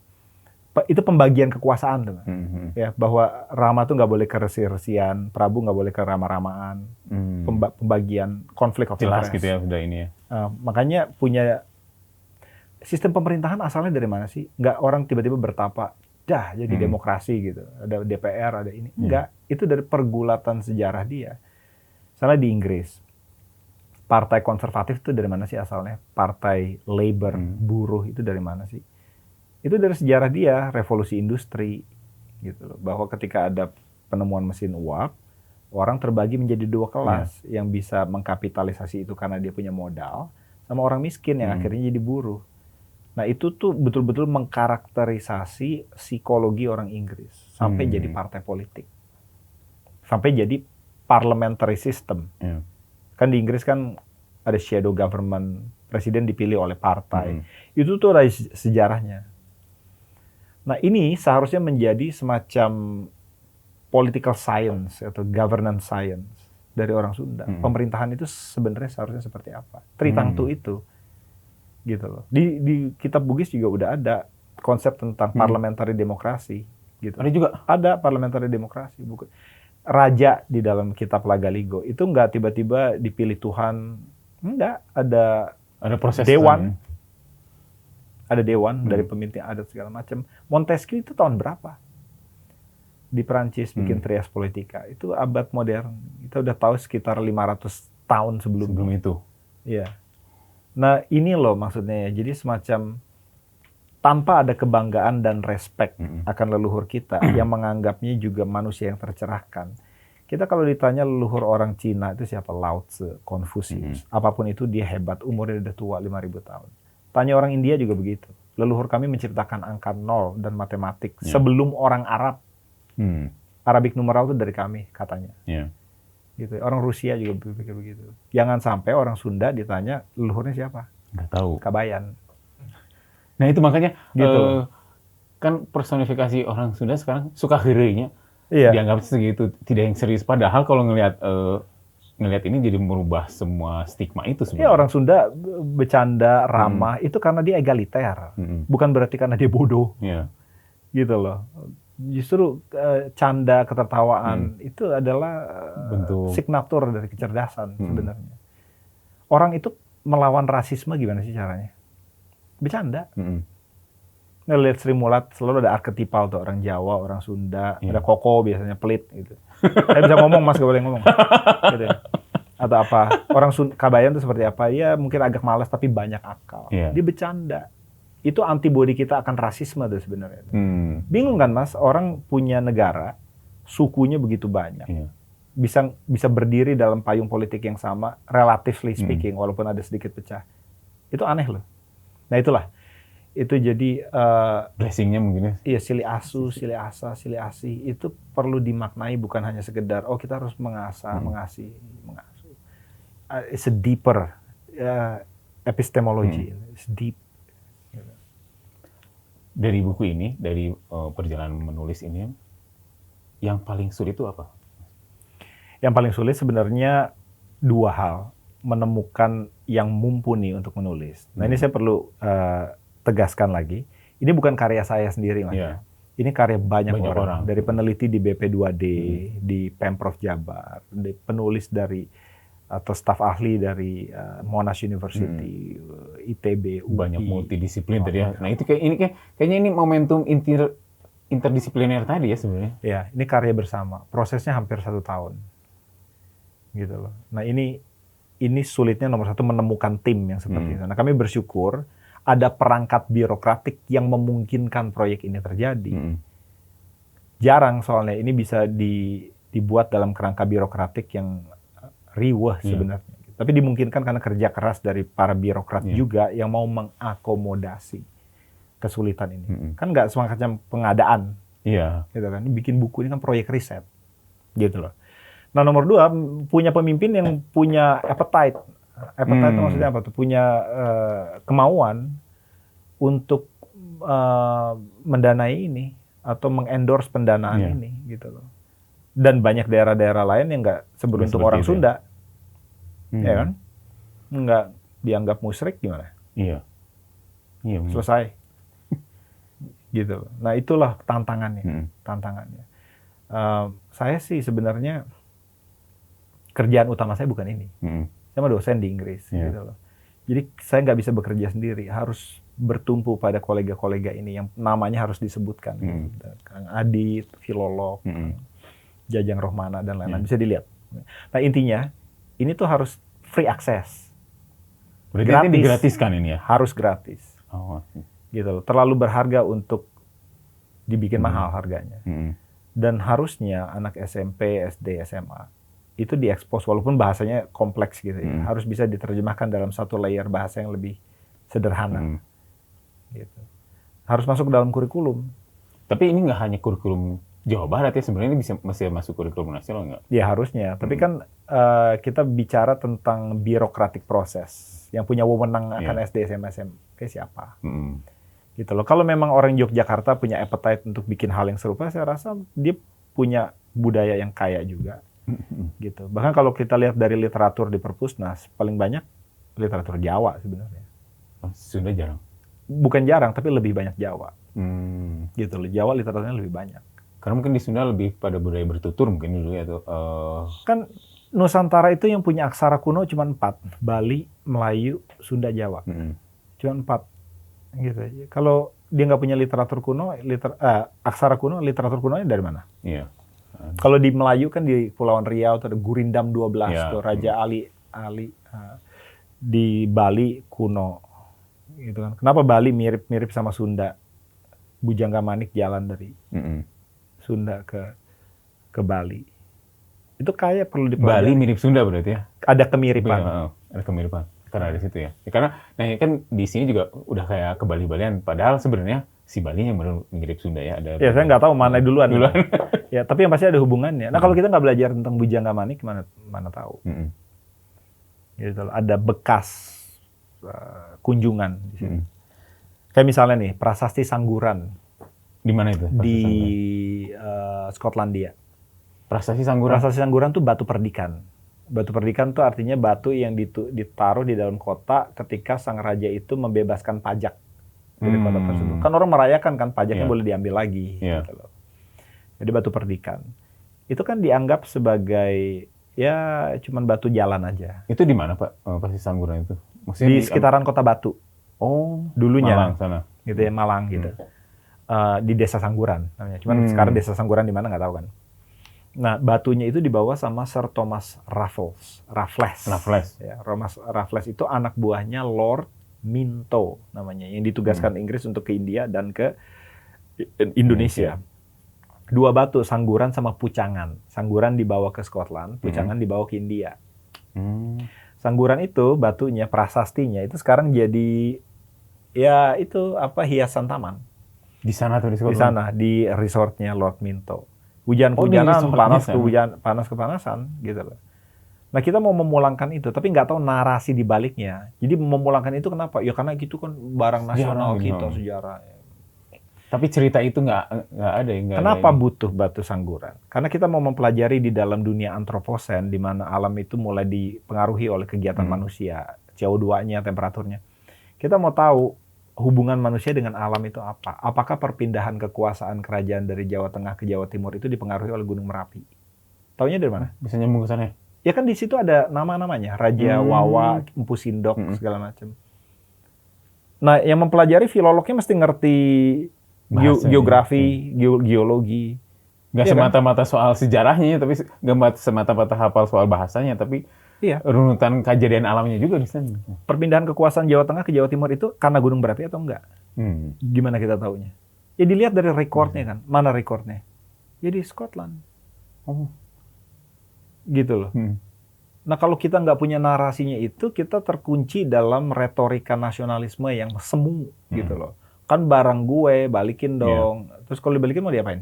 itu pembagian kekuasaan tuh, ya, bahwa Rama tuh nggak boleh ke resi-resian, Prabu nggak boleh ke rama-ramaan, pembagian konflik of jelas interest. gitu ya udah ini ya. Makanya punya sistem pemerintahan asalnya dari mana sih? Nggak orang tiba-tiba bertapa, jadi demokrasi gitu, ada DPR, ada ini, enggak, itu dari pergulatan sejarah dia. Misalnya di Inggris, partai konservatif itu dari mana sih asalnya? Partai labor, buruh itu dari mana sih? Itu dari sejarah dia, revolusi industri, gitu loh. Bahwa ketika ada penemuan mesin uap, orang terbagi menjadi dua kelas, yang bisa mengkapitalisasi itu karena dia punya modal, sama orang miskin yang akhirnya jadi buruh. Nah itu tuh betul-betul mengkarakterisasi psikologi orang Inggris, sampai jadi partai politik. Sampai jadi parliamentary system. Kan di Inggris kan ada shadow government, presiden dipilih oleh partai. Itu tuh ada sejarahnya. Nah ini seharusnya menjadi semacam political science atau governance science dari orang Sunda. Pemerintahan itu sebenarnya seharusnya seperti apa? Tritangtu itu, gitu loh. Di kitab Bugis juga udah ada konsep tentang parliamentary demokrasi. Gitu. Ada juga? Ada parliamentary demokrasi. Raja di dalam kitab Lagaligo itu nggak tiba-tiba dipilih Tuhan, enggak. Ada proses dewan. Ada dewan dari pemimpin adat segala macam. Montesquieu itu tahun berapa? Di Perancis bikin trias politika. Itu abad modern. Kita udah tahu sekitar 500 tahun sebelum itu. Iya. Nah ini loh maksudnya ya. Jadi semacam tanpa ada kebanggaan dan respect akan leluhur kita yang menganggapnya juga manusia yang tercerahkan. Kita kalau ditanya leluhur orang Cina itu siapa? Lao Tzu, Confucius. Apapun itu dia hebat, umurnya udah tua 5.000 tahun. Tanya orang India juga begitu. Leluhur kami menciptakan angka 0 dan matematik sebelum orang Arab. Arabic numeral itu dari kami katanya. Gitu. Orang Rusia juga berpikir begitu. Jangan sampai orang Sunda ditanya leluhurnya siapa? Nggak tahu. Kabayan. Nah itu makanya gitu. Kan personifikasi orang Sunda sekarang suka herenya. Dianggap segitu, tidak yang serius. Padahal kalau ngelihat ini jadi merubah semua stigma itu sebenarnya. Ya orang Sunda bercanda, ramah, itu karena dia egaliter. Bukan berarti karena dia bodoh. Gitu loh. Justru canda, ketertawaan itu adalah signatur dari kecerdasan sebenarnya. Orang itu melawan rasisme gimana sih caranya? Bercanda. Ngelihat Sri Mulat selalu ada arketipal tuh, orang Jawa, orang Sunda, ada koko biasanya pelit gitu. Saya bisa ngomong, Mas, gak boleh ngomong. Gitu ya. Atau apa, orang Kabayan tuh seperti apa, ya mungkin agak malas tapi banyak akal. Dia bercanda. Itu antibodi kita akan rasisme tuh sebenarnya. Bingung kan, Mas, orang punya negara, sukunya begitu banyak. Bisa berdiri dalam payung politik yang sama, relatively speaking, walaupun ada sedikit pecah. Itu aneh loh. Nah itulah. Itu jadi blessing-nya mungkin ya. iya, sili asu, sili asa, sili asih itu perlu dimaknai bukan hanya sekedar kita harus mengasah, mengasuh. It's a deeper epistemology. It's deep. Dari buku ini, dari perjalanan menulis ini, yang paling sulit itu apa? Yang paling sulit sebenarnya dua hal, menemukan yang mumpuni untuk menulis. Nah ini saya perlu tegaskan lagi, ini bukan karya saya sendiri, Mas. Yeah. Ini karya banyak orang. Dari peneliti di BP2D, di Pemprov Jabar, penulis dari atau staf ahli dari Monash University, ITB, UI. Banyak multidisiplin tadi ya. Nah itu kayaknya ini momentum interdisipliner tadi ya sebenarnya. Ya, ini karya bersama. Prosesnya hampir 1 tahun, gitu loh. Nah ini sulitnya nomor satu menemukan tim yang seperti itu. Nah kami bersyukur ada perangkat birokratik yang memungkinkan proyek ini terjadi. Jarang soalnya ini bisa dibuat dalam kerangka birokratik yang riweh sebenarnya. Tapi dimungkinkan karena kerja keras dari para birokrat juga yang mau mengakomodasi kesulitan ini. Kan nggak semacam pengadaan. Gitu kan. Bikin buku ini kan proyek riset. Gitu loh. Nah nomor 2, punya pemimpin yang punya appetite. Appetite itu maksudnya apa tuh? Punya kemauan untuk mendanai ini atau mengendorse pendanaan ini, gitu loh. Dan banyak daerah-daerah lain yang nggak seberuntung orang Sunda, ya kan? Nggak dianggap musyrik gimana? Iya. Selesai, gitu loh. Nah itulah tantangannya, saya sih sebenarnya kerjaan utama saya bukan ini. Saya mah dosen di Inggris, gitu loh. Jadi saya nggak bisa bekerja sendiri, harus bertumpu pada kolega-kolega ini yang namanya harus disebutkan. Kang Adit, filolog, Jajang Rohmana dan lain-lain, bisa dilihat. Nah intinya ini tuh harus free access. Berarti gratis. Digratiskan ini ya? Harus gratis. Gitu loh. Terlalu berharga untuk dibikin mahal harganya. Dan harusnya anak SMP, SD, SMA itu diekspos walaupun bahasanya kompleks gitu ya. Harus bisa diterjemahkan dalam satu layer bahasa yang lebih sederhana. Gitu. Harus masuk dalam kurikulum. Tapi ini nggak hanya kurikulum Jawa Barat ya, sebenarnya ini masih masuk kurikulum nasional nggak? Ya harusnya. Tapi kan kita bicara tentang birokratik proses. Yang punya wewenang akan SD, SMA, SMP siapa? Gitu loh. Kalau memang orang Yogyakarta punya appetite untuk bikin hal yang serupa, saya rasa dia punya budaya yang kaya juga. Gitu. Bahkan kalau kita lihat dari literatur di Perpusnas, paling banyak literatur Jawa sebenarnya. Sunda jarang? Bukan jarang, tapi lebih banyak Jawa. Gitu loh. Jawa literaturnya lebih banyak. Karena mungkin di Sunda lebih pada budaya bertutur mungkin dulu ya tuh. Kan Nusantara itu yang punya aksara kuno cuma 4. Bali, Melayu, Sunda, Jawa. Cuma 4. Gitu aja. Kalau dia nggak punya literatur kuno, aksara kuno, literatur kunonya dari mana? Iya. Kalau di Melayu kan di Kepulauan Riau tuh ada Gurindam 12 tuh Raja Ali di Bali kuno. Gitu kan. Kenapa Bali mirip-mirip sama Sunda? Bujangga Manik jalan dari Sunda ke Bali. Itu kayak perlu dipelajari. Bali mirip Sunda berarti ya? Ada kemiripan. Ada kemiripan. Karena di situ ya. Karena kan di sini juga udah kayak ke Bali-Balian. Padahal sebenarnya si Bali yang baru mirip Sunda ya. Ya saya nggak tahu mana duluan. Ya tapi yang pasti ada hubungannya. Nah kalau kita nggak belajar tentang Bujangga Manik mana tahu. Gitu loh. Ada bekas kunjungan di sini. Kayak misalnya nih Prasasti Sangguran. Di mana itu? Di Skotlandia. Prasasti Sangguran? Prasasti Sangguran tuh batu perdikan. Batu perdikan tuh artinya batu yang ditaruh di dalam kota ketika sang raja itu membebaskan pajak dari kota tersebut. Kan orang merayakan kan pajaknya boleh diambil lagi. Gitu loh. Jadi batu perdikan. Itu kan dianggap sebagai ya cuman batu jalan aja. Itu di mana Pak Prasasti Sangguran itu? Maksudnya di sekitaran kota Batu. Oh, dulunya. Malang sana. Gitu ya, Malang gitu. Di Desa Sangguran namanya. Cuman sekarang Desa Sangguran di mana nggak tahu kan. Nah, batunya itu dibawa sama Sir Thomas Raffles. Ya, Thomas Raffles itu anak buahnya Lord Minto namanya, yang ditugaskan Inggris untuk ke India dan ke Indonesia. Dua batu, Sangguran sama Pucangan. Sangguran dibawa ke Scotland, Pucangan dibawa ke India. Sangguran itu batunya, prasastinya itu sekarang jadi Ya itu hiasan taman. Di sana tuh di Di Scotland? sana, di resortnya Lord Minto. di Hujan-hujanan, resortnya panas kepanasan gitu loh. Nah kita mau memulangkan itu, tapi nggak tahu narasi di baliknya. Jadi memulangkan itu kenapa? Ya karena gitu kan barang nasional kita, sejarah. Tapi cerita itu nggak ada ya? Kenapa butuh batu sangguran? Karena kita mau mempelajari di dalam dunia antroposen, di mana alam itu mulai dipengaruhi oleh kegiatan manusia, CO2-nya, temperaturnya. Kita mau tahu hubungan manusia dengan alam itu apa? Apakah perpindahan kekuasaan kerajaan dari Jawa Tengah ke Jawa Timur itu dipengaruhi oleh Gunung Merapi? Taunya dari mana? Bisa nyambung ke sana? Ya kan di situ ada nama-namanya, Raja Wawa, Empu Sindok, segala macam. Nah, yang mempelajari filolognya mesti ngerti geografi, geologi. Nggak semata-mata soal sejarahnya, tapi nggak semata-mata hafal soal bahasanya, tapi runutan kejadian alamnya juga di sana. Perpindahan kekuasaan Jawa Tengah ke Jawa Timur itu karena gunung berapi atau enggak? Gimana kita taunya? Ya dilihat dari rekornya kan. Mana rekornya? Ya di Scotland. Gitu loh. Nah kalau kita nggak punya narasinya itu, kita terkunci dalam retorika nasionalisme yang semu gitu loh. Kan barang gue, balikin dong. Terus kalau dibalikin mau diapain?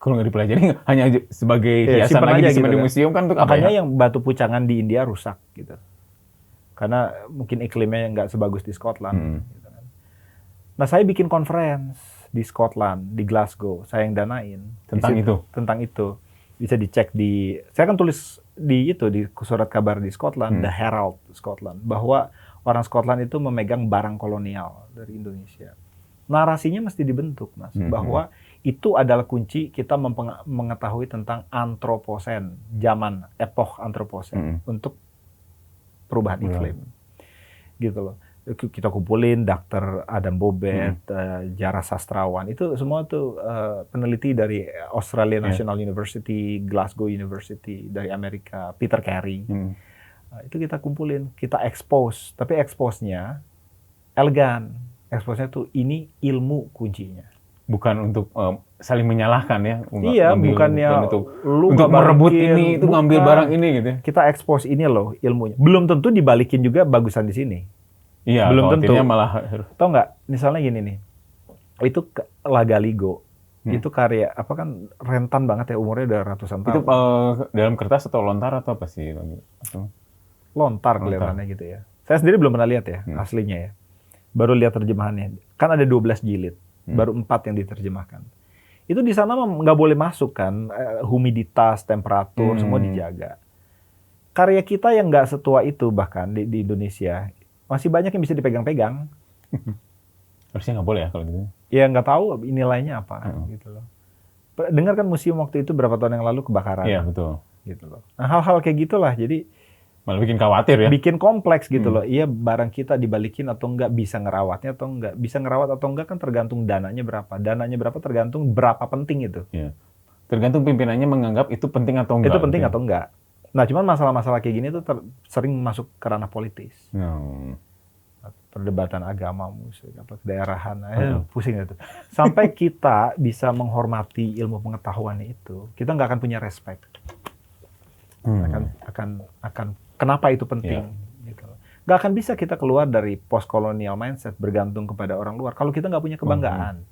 Kalau nggak dipelajari, hanya sebagai hiasan lagi disimpan di museum kan untuk apa makanya ya? yang batu pucangan di India rusak gitu. Karena mungkin iklimnya nggak sebagus di Scotland. Gitu kan. Nah saya bikin conference di Scotland, di Glasgow. Saya yang danain. Tentang itu. Bisa dicek saya kan tulis di surat kabar di Scotland, The Herald Scotland, bahwa orang Scotland itu memegang barang kolonial dari Indonesia. Narasinya mesti dibentuk, Mas, bahwa itu adalah kunci kita mengetahui tentang antroposen, zaman epoch antroposen untuk perubahan iklim. Gitu loh. Kita kumpulin Dr. Adam Bobet, Jara Sastrawan, itu semua tuh peneliti dari Australian National University, Glasgow University, dari Amerika, Peter Carey. Itu kita kumpulin, kita expose, tapi expose-nya elegan. Expose-nya tuh ini ilmu kuncinya. Bukan untuk saling menyalahkan ya. Bukannya untuk merebut ini, itu ngambil barang ini gitu. Kita expose ini loh ilmunya. Belum tentu dibalikin juga bagusan di sini. Iya, belum tentu. Malah. Tahu nggak? Misalnya gini nih, itu Lagaligo, itu karya apa kan rentan banget ya, umurnya udah ratusan tahun. Itu dalam kertas atau lontar atau apa sih? Lontar kelihatannya gitu ya. Saya sendiri belum pernah lihat ya aslinya ya. Baru lihat terjemahannya. Kan ada 12 jilid, baru 4 yang diterjemahkan. Itu di sana nggak boleh masuk kan, humiditas, temperatur, semua dijaga. Karya kita yang nggak setua itu bahkan di Indonesia, masih banyak yang bisa dipegang-pegang. Harusnya nggak boleh ya kalau gitu. Ya nggak tahu nilainya apa gitu loh. Dengar kan museum waktu itu berapa tahun yang lalu kebakaran. Iya betul. Gitu loh. Nah hal-hal kayak gitulah, jadi malah bikin khawatir ya. Bikin kompleks gitu loh. Iya barang kita dibalikin atau enggak, bisa ngerawatnya atau enggak. Bisa ngerawat atau enggak kan tergantung dananya berapa. Dananya berapa tergantung berapa penting itu. Iya. Tergantung pimpinannya menganggap itu penting atau enggak. Itu penting atau enggak. Nah, cuman masalah-masalah kayak gini tuh sering masuk ke ranah politis. Perdebatan agama, musik, kedaerahan, pusing itu. Sampai kita bisa menghormati ilmu pengetahuan itu, kita nggak akan punya respect. Akan kenapa itu penting? Gitu. Nggak akan bisa kita keluar dari post-colonial mindset bergantung kepada orang luar kalau kita nggak punya kebanggaan.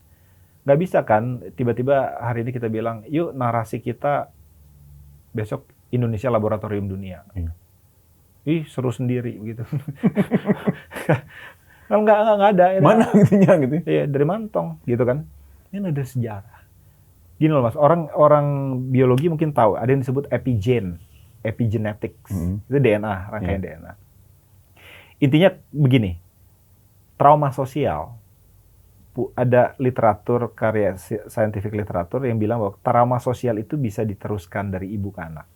Nggak bisa kan tiba-tiba hari ini kita bilang, yuk narasi kita besok Indonesia laboratorium dunia. Ih seru sendiri gitu. Kalau nggak ada. Mana gitunya gitu? Iya dari Mantong gitu kan. Ini ada sejarah. Gini loh Mas, orang biologi mungkin tahu ada yang disebut epigenetics. Itu DNA, rangkaian DNA. Intinya begini, trauma sosial. Ada literatur, karya scientific literatur yang bilang bahwa trauma sosial itu bisa diteruskan dari ibu ke anak.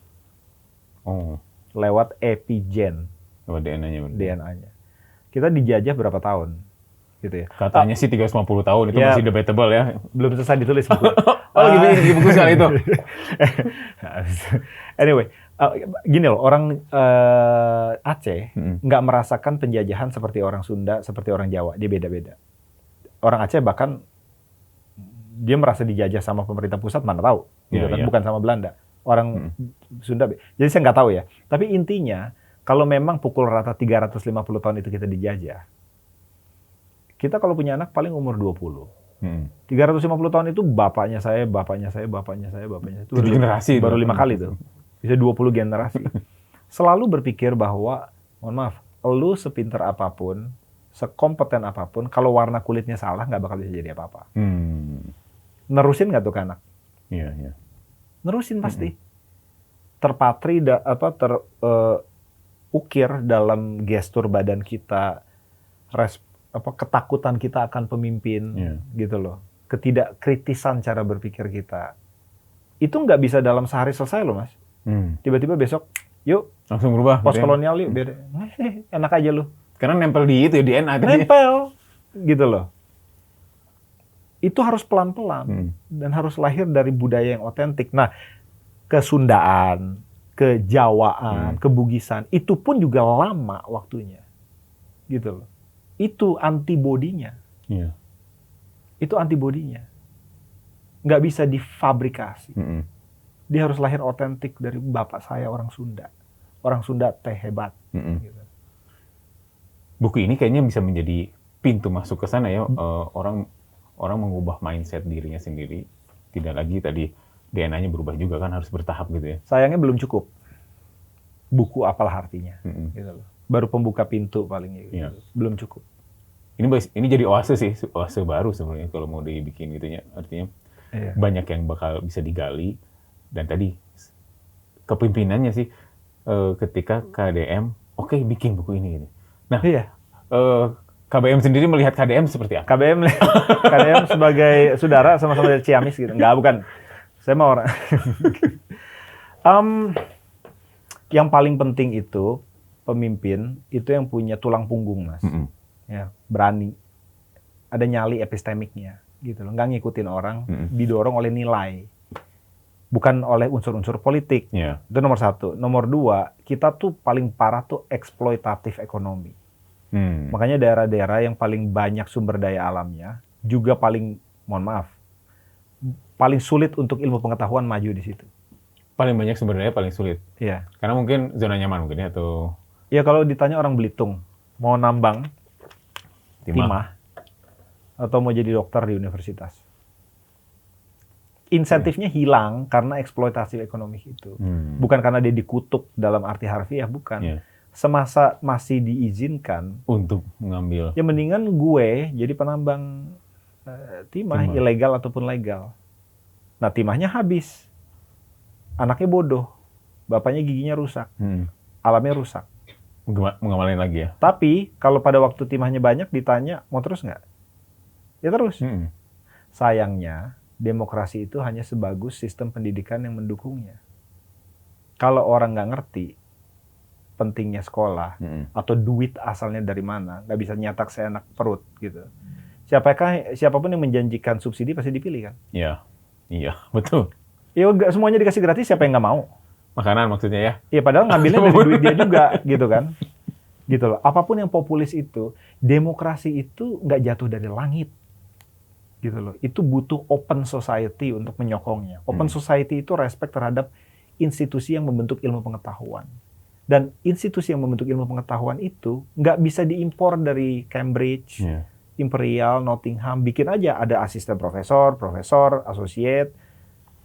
Lewat epigen. Lewat DNA-nya. Kita dijajah berapa tahun? Gitu ya. Katanya sih 350 tahun, itu masih debatable ya. Belum selesai ditulis buku. Lagi buku soal itu. Anyway, gini loh, orang Aceh nggak merasakan penjajahan seperti orang Sunda, seperti orang Jawa. Dia beda-beda. Orang Aceh bahkan dia merasa dijajah sama pemerintah pusat, mana tahu. Gitu kan? Bukan sama Belanda. Orang Sunda, jadi saya nggak tahu ya. Tapi intinya, kalau memang pukul rata 350 tahun itu kita dijajah, Kita kalau punya anak paling umur 20. 350 tahun itu bapaknya saya. Itu 7 generasi. Baru 5 kali tuh. Bisa 20 generasi. Selalu berpikir bahwa, mohon maaf, lu sepinter apapun, sekompeten apapun, kalau warna kulitnya salah, nggak bakal bisa jadi apa-apa. Nerusin nggak tuh ke anak? Iya. Nerusin pasti. Terpatri, ukir dalam gestur badan kita, ketakutan kita akan pemimpin, gitu loh. Ketidakkritisan cara berpikir kita. Itu nggak bisa dalam sehari selesai loh, Mas. Tiba-tiba besok, yuk, langsung berubah. Postkolonial yuk, biar enak aja lu. Karena nempel di itu, di DNA. Nempel, gitu loh. Itu harus pelan-pelan, dan harus lahir dari budaya yang otentik. Nah, kesundaan, kejawaan, kebugisan, itu pun juga lama waktunya. Gitu loh. Itu antibodinya. Iya. Itu antibodinya. Nggak bisa difabrikasi. Dia harus lahir otentik dari bapak saya orang Sunda. Orang Sunda teh hebat. Gitu. Buku ini kayaknya bisa menjadi pintu masuk ke sana ya. Orang mengubah mindset dirinya sendiri. Tidak lagi tadi DNA-nya berubah juga kan, harus bertahap gitu ya. Sayangnya belum cukup. Buku apalah artinya. Gitu loh. Baru pembuka pintu paling gitu. Belum cukup. Ini jadi oase sih, oase baru sebenarnya kalau mau dibikin gitu ya. Artinya banyak yang bakal bisa digali. Dan tadi kepimpinannya sih ketika KDM, oke, bikin buku ini gitu. Nah, KBM sendiri melihat KDM seperti apa? KDM sebagai saudara sama-sama dari Ciamis gitu. Enggak, bukan. Saya mau orang. Yang paling penting itu pemimpin itu yang punya tulang punggung, Mas. Ya, berani. Ada nyali epistemiknya, gitu loh. Nggak ngikutin orang, didorong oleh nilai. Bukan oleh unsur-unsur politik. Itu nomor 1. Nomor 2, kita tuh paling parah tuh eksploitatif ekonomi. Makanya daerah-daerah yang paling banyak sumber daya alamnya, juga paling, mohon maaf, paling sulit untuk ilmu pengetahuan maju di situ. Paling banyak sumber daya, paling sulit? Iya. Karena mungkin zona nyaman mungkin ya, atau... Ya kalau ditanya orang Belitung, mau nambang timah atau mau jadi dokter di universitas. Insentifnya hilang karena eksploitasi ekonomi itu. Bukan karena dia dikutuk dalam arti harfiah, bukan. Semasa masih diizinkan untuk mengambil. Ya mendingan gue jadi penambang timah, ilegal ataupun legal. Nah, timahnya habis. Anaknya bodoh. Bapaknya giginya rusak. Alamnya rusak. Mengamalin lagi ya. Tapi kalau pada waktu timahnya banyak ditanya, mau terus nggak? Ya terus. Sayangnya, demokrasi itu hanya sebagus sistem pendidikan yang mendukungnya. Kalau orang nggak ngerti pentingnya sekolah, atau duit asalnya dari mana, nggak bisa nyatak seenak perut gitu. Siapapun yang menjanjikan subsidi pasti dipilih kan? Iya, betul. Ya nggak semuanya dikasih gratis, siapa yang nggak mau? Makanan maksudnya ya? Iya, padahal ngambilnya dari duit dia juga, gitu kan? Gitu loh. Apapun yang populis itu, demokrasi itu nggak jatuh dari langit. Gitu loh. Itu butuh open society untuk menyokongnya. Open society itu respect terhadap institusi yang membentuk ilmu pengetahuan. Dan institusi yang membentuk ilmu pengetahuan itu nggak bisa diimpor dari Cambridge, Imperial, Nottingham. Bikin aja ada asisten profesor, associate.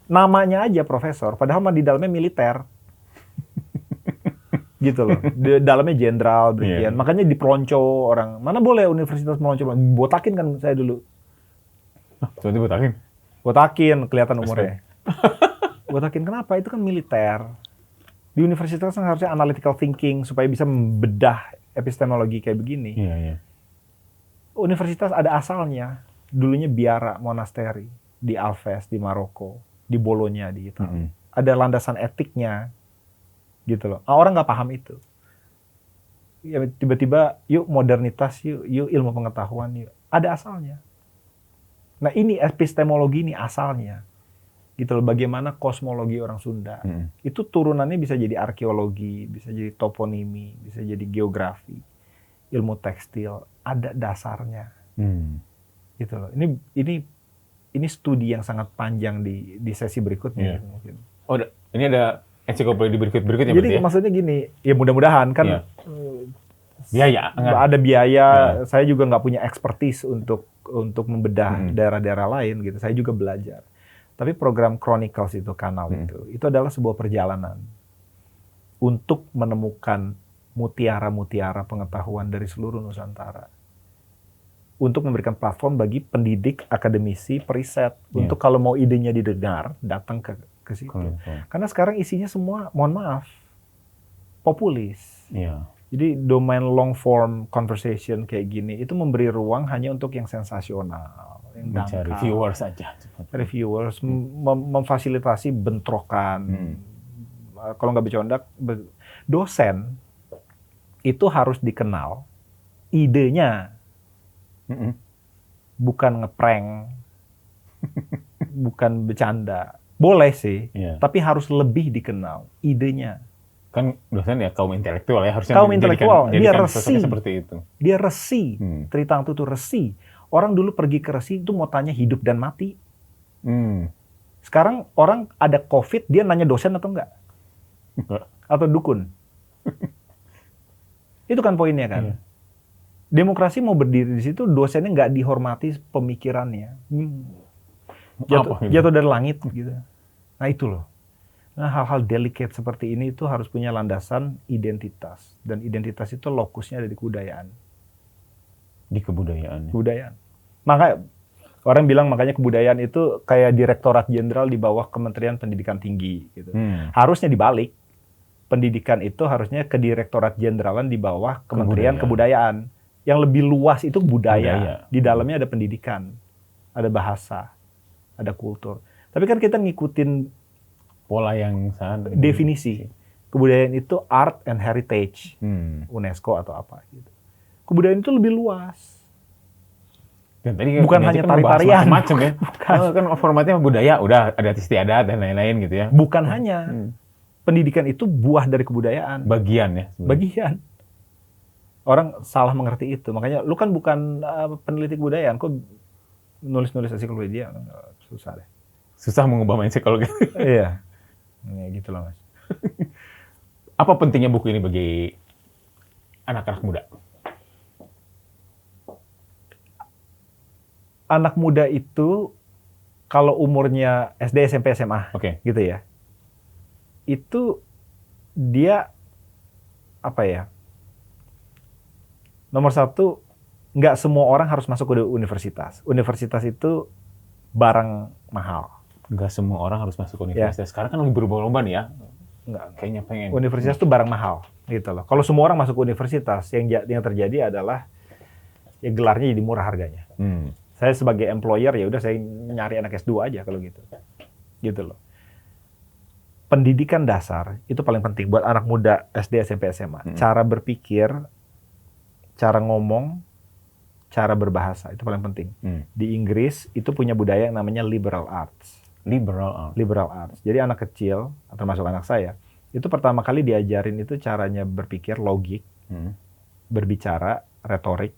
Namanya aja profesor, padahal di dalamnya militer. Gitu loh. Di dalamnya jenderal, brigjen. Makanya dipelonco orang. Mana boleh universitas melonco? Botakin kan saya dulu. Coba dibotakin? Botakin, kelihatan umurnya. Botakin, kenapa? Itu kan militer. Di universitas kan harusnya analytical thinking, supaya bisa membedah epistemologi kayak begini. Universitas ada asalnya. Dulunya biara, monasteri. Di Alves, di Maroko. Di Bologna, di Italia. Ada landasan etiknya. Gitu loh. Orang nggak paham itu. Ya, tiba-tiba, yuk modernitas, yuk ilmu pengetahuan, yuk. Ada asalnya. Nah, ini epistemologi ini asalnya. Gitu loh, bagaimana kosmologi orang Sunda. Itu turunannya bisa jadi arkeologi, bisa jadi toponimi, bisa jadi geografi, ilmu tekstil, ada dasarnya. Gitu loh. Ini studi yang sangat panjang di sesi berikutnya. Mungkin. Oh, ini ada ensiklopedia berikutnya. Jadi maksudnya gini, ya mudah-mudahan kan Biaya. Ada biaya. Saya juga nggak punya expertise untuk membedah daerah-daerah lain gitu. Saya juga belajar. Tapi program Chronicles itu kanal itu adalah sebuah perjalanan untuk menemukan mutiara-mutiara pengetahuan dari seluruh Nusantara. Untuk memberikan platform bagi pendidik, akademisi, periset. Untuk kalau mau idenya didengar, datang ke situ. Karena sekarang isinya semua, mohon maaf, populis. Jadi domain long form conversation kayak gini, itu memberi ruang hanya untuk yang sensasional. Yang mencari viewers saja. Reviewers, memfasilitasi bentrokan. Kalau nggak bercondak, dosen itu harus dikenal idenya. Bukan ngeprank, bukan bercanda. Boleh sih, tapi harus lebih dikenal idenya. Kan dosen ya kaum intelektual ya, harusnya kaum intelektual, dia resi. Seperti itu. Dia resi. Tritangtu itu resi. Orang dulu pergi ke resi itu mau tanya hidup dan mati. Sekarang orang ada COVID, dia nanya dosen atau enggak? Atau dukun? Itu kan poinnya kan. Demokrasi mau berdiri di situ, dosennya nggak dihormati pemikirannya. Jatuh dari langit gitu. Nah itu loh. Nah hal-hal delicate seperti ini itu harus punya landasan identitas. Dan identitas itu lokusnya ada di kebudayaan. Di kebudayaan. Kebudayaan. Maka orang bilang makanya kebudayaan itu kayak direktorat jenderal di bawah Kementerian Pendidikan Tinggi. Gitu. Harusnya dibalik. Pendidikan itu harusnya ke direktorat jenderalan di bawah Kementerian Kebudayaan. Yang lebih luas itu budaya. Di dalamnya ada pendidikan, ada bahasa, ada kultur. Tapi kan kita ngikutin pola yang sangat definisi. Kebudayaan itu art and heritage, UNESCO atau apa gitu. Kebudayaan itu lebih luas. Dan tadi bukan hanya tari-tarian. Macam ya. Kan formatnya budaya, udah ada istiadat dan lain-lain gitu ya. Bukan hanya. Pendidikan itu buah dari kebudayaan. Bagian ya. Bagian. Orang salah mengerti itu. Makanya lu kan bukan peneliti kebudayaan, kok nulis-nulis ensiklopedia susah deh. Susah mengubah mindset kalau gitu. Iya. Ya, gitu loh, Mas. Apa pentingnya buku ini bagi anak-anak muda? Anak muda itu kalau umurnya SD, SMP, SMA, gitu ya. Itu dia apa ya? Nomor satu, nggak semua orang harus masuk ke universitas. Universitas itu barang mahal. Nggak semua orang harus masuk ke universitas. Sekarang kan lagi berlomba-lomba nih ya. Nggak. Kayaknya pengen. Universitas itu barang mahal, gitu loh. Kalau semua orang masuk ke universitas, yang terjadi adalah ya gelarnya jadi murah harganya. Saya sebagai employer ya udah saya nyari anak S2 aja kalau gitu. Gitu loh. Pendidikan dasar itu paling penting buat anak muda SD, SMP, SMA. Cara berpikir, cara ngomong, cara berbahasa itu paling penting. Di Inggris itu punya budaya yang namanya liberal arts. Liberal arts. Jadi anak kecil, termasuk anak saya, itu pertama kali diajarin itu caranya berpikir logik, berbicara, retorik,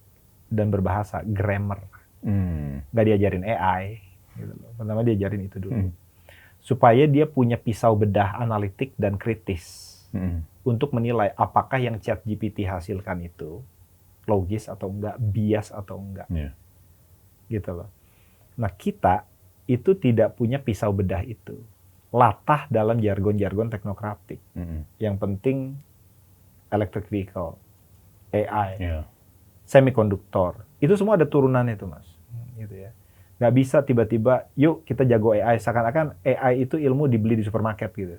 dan berbahasa, grammar. Nggak diajarin AI. Gitu loh. Pertama diajarin itu dulu. Supaya dia punya pisau bedah analitik dan kritis. Untuk menilai apakah yang ChatGPT hasilkan itu logis atau enggak, bias atau enggak. Gitu loh. Nah kita itu tidak punya pisau bedah itu. Latah dalam jargon-jargon teknokratik. Yang penting electric vehicle, AI, semikonduktor. Itu semua ada turunan itu, Mas. Gitu ya. Nggak bisa tiba-tiba, yuk kita jago AI. Seakan-akan AI itu ilmu dibeli di supermarket gitu.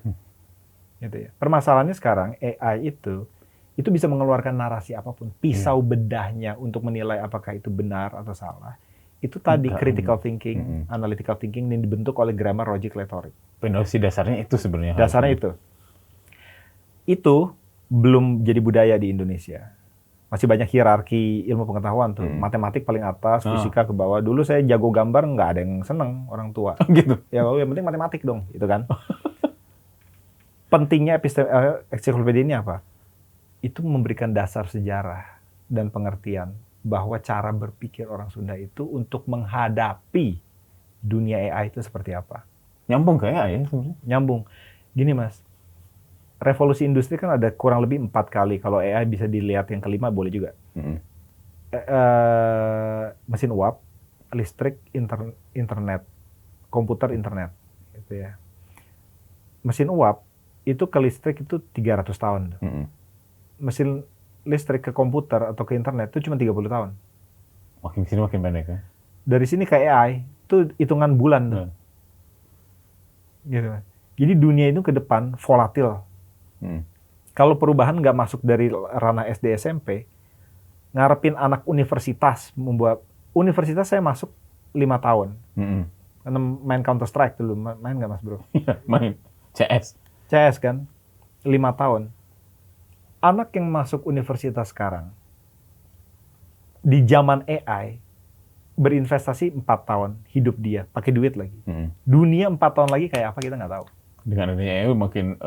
Gitu ya. Permasalahannya sekarang AI itu bisa mengeluarkan narasi apapun. Pisau bedahnya untuk menilai apakah itu benar atau salah. Itu tadi critical thinking, analytical thinking yang dibentuk oleh grammar, logic, rhetoric. Fondasi dasarnya itu sebenarnya. Dasarnya itu. Itu belum jadi budaya di Indonesia. Masih banyak hierarki ilmu pengetahuan tuh. Matematik paling atas, fisika ke bawah. Dulu saya jago gambar, nggak ada yang seneng orang tua. Gitu. Ya yang penting matematik dong, gitu kan. Pentingnya ensiklopedia ini apa? Itu memberikan dasar sejarah dan pengertian bahwa cara berpikir orang Sunda itu untuk menghadapi dunia AI itu seperti apa. Nyambung ke AI ya sebenarnya? Nyambung. Gini Mas, revolusi industri kan ada kurang lebih 4 kali. Kalau AI bisa dilihat yang kelima boleh juga. Mesin uap, listrik, internet, komputer, internet, gitu ya. Mesin uap itu ke listrik itu 300 tahun. Mesin listrik ke komputer atau ke internet itu cuma 30 tahun. Makin sini makin pendek ya. Dari sini ke AI itu hitungan bulan tuh. Gitu. Jadi dunia itu ke depan volatil. Kalau perubahan nggak masuk dari ranah SD SMP, ngarepin anak universitas membuat universitas saya masuk 5 tahun. Karena main Counter Strike dulu, main nggak Mas Bro? Main CS kan 5 tahun. Anak yang masuk universitas sekarang di zaman AI berinvestasi 4 tahun hidup dia pakai duit lagi. Dunia 4 tahun lagi kayak apa kita nggak tahu. Dengan adanya AI makin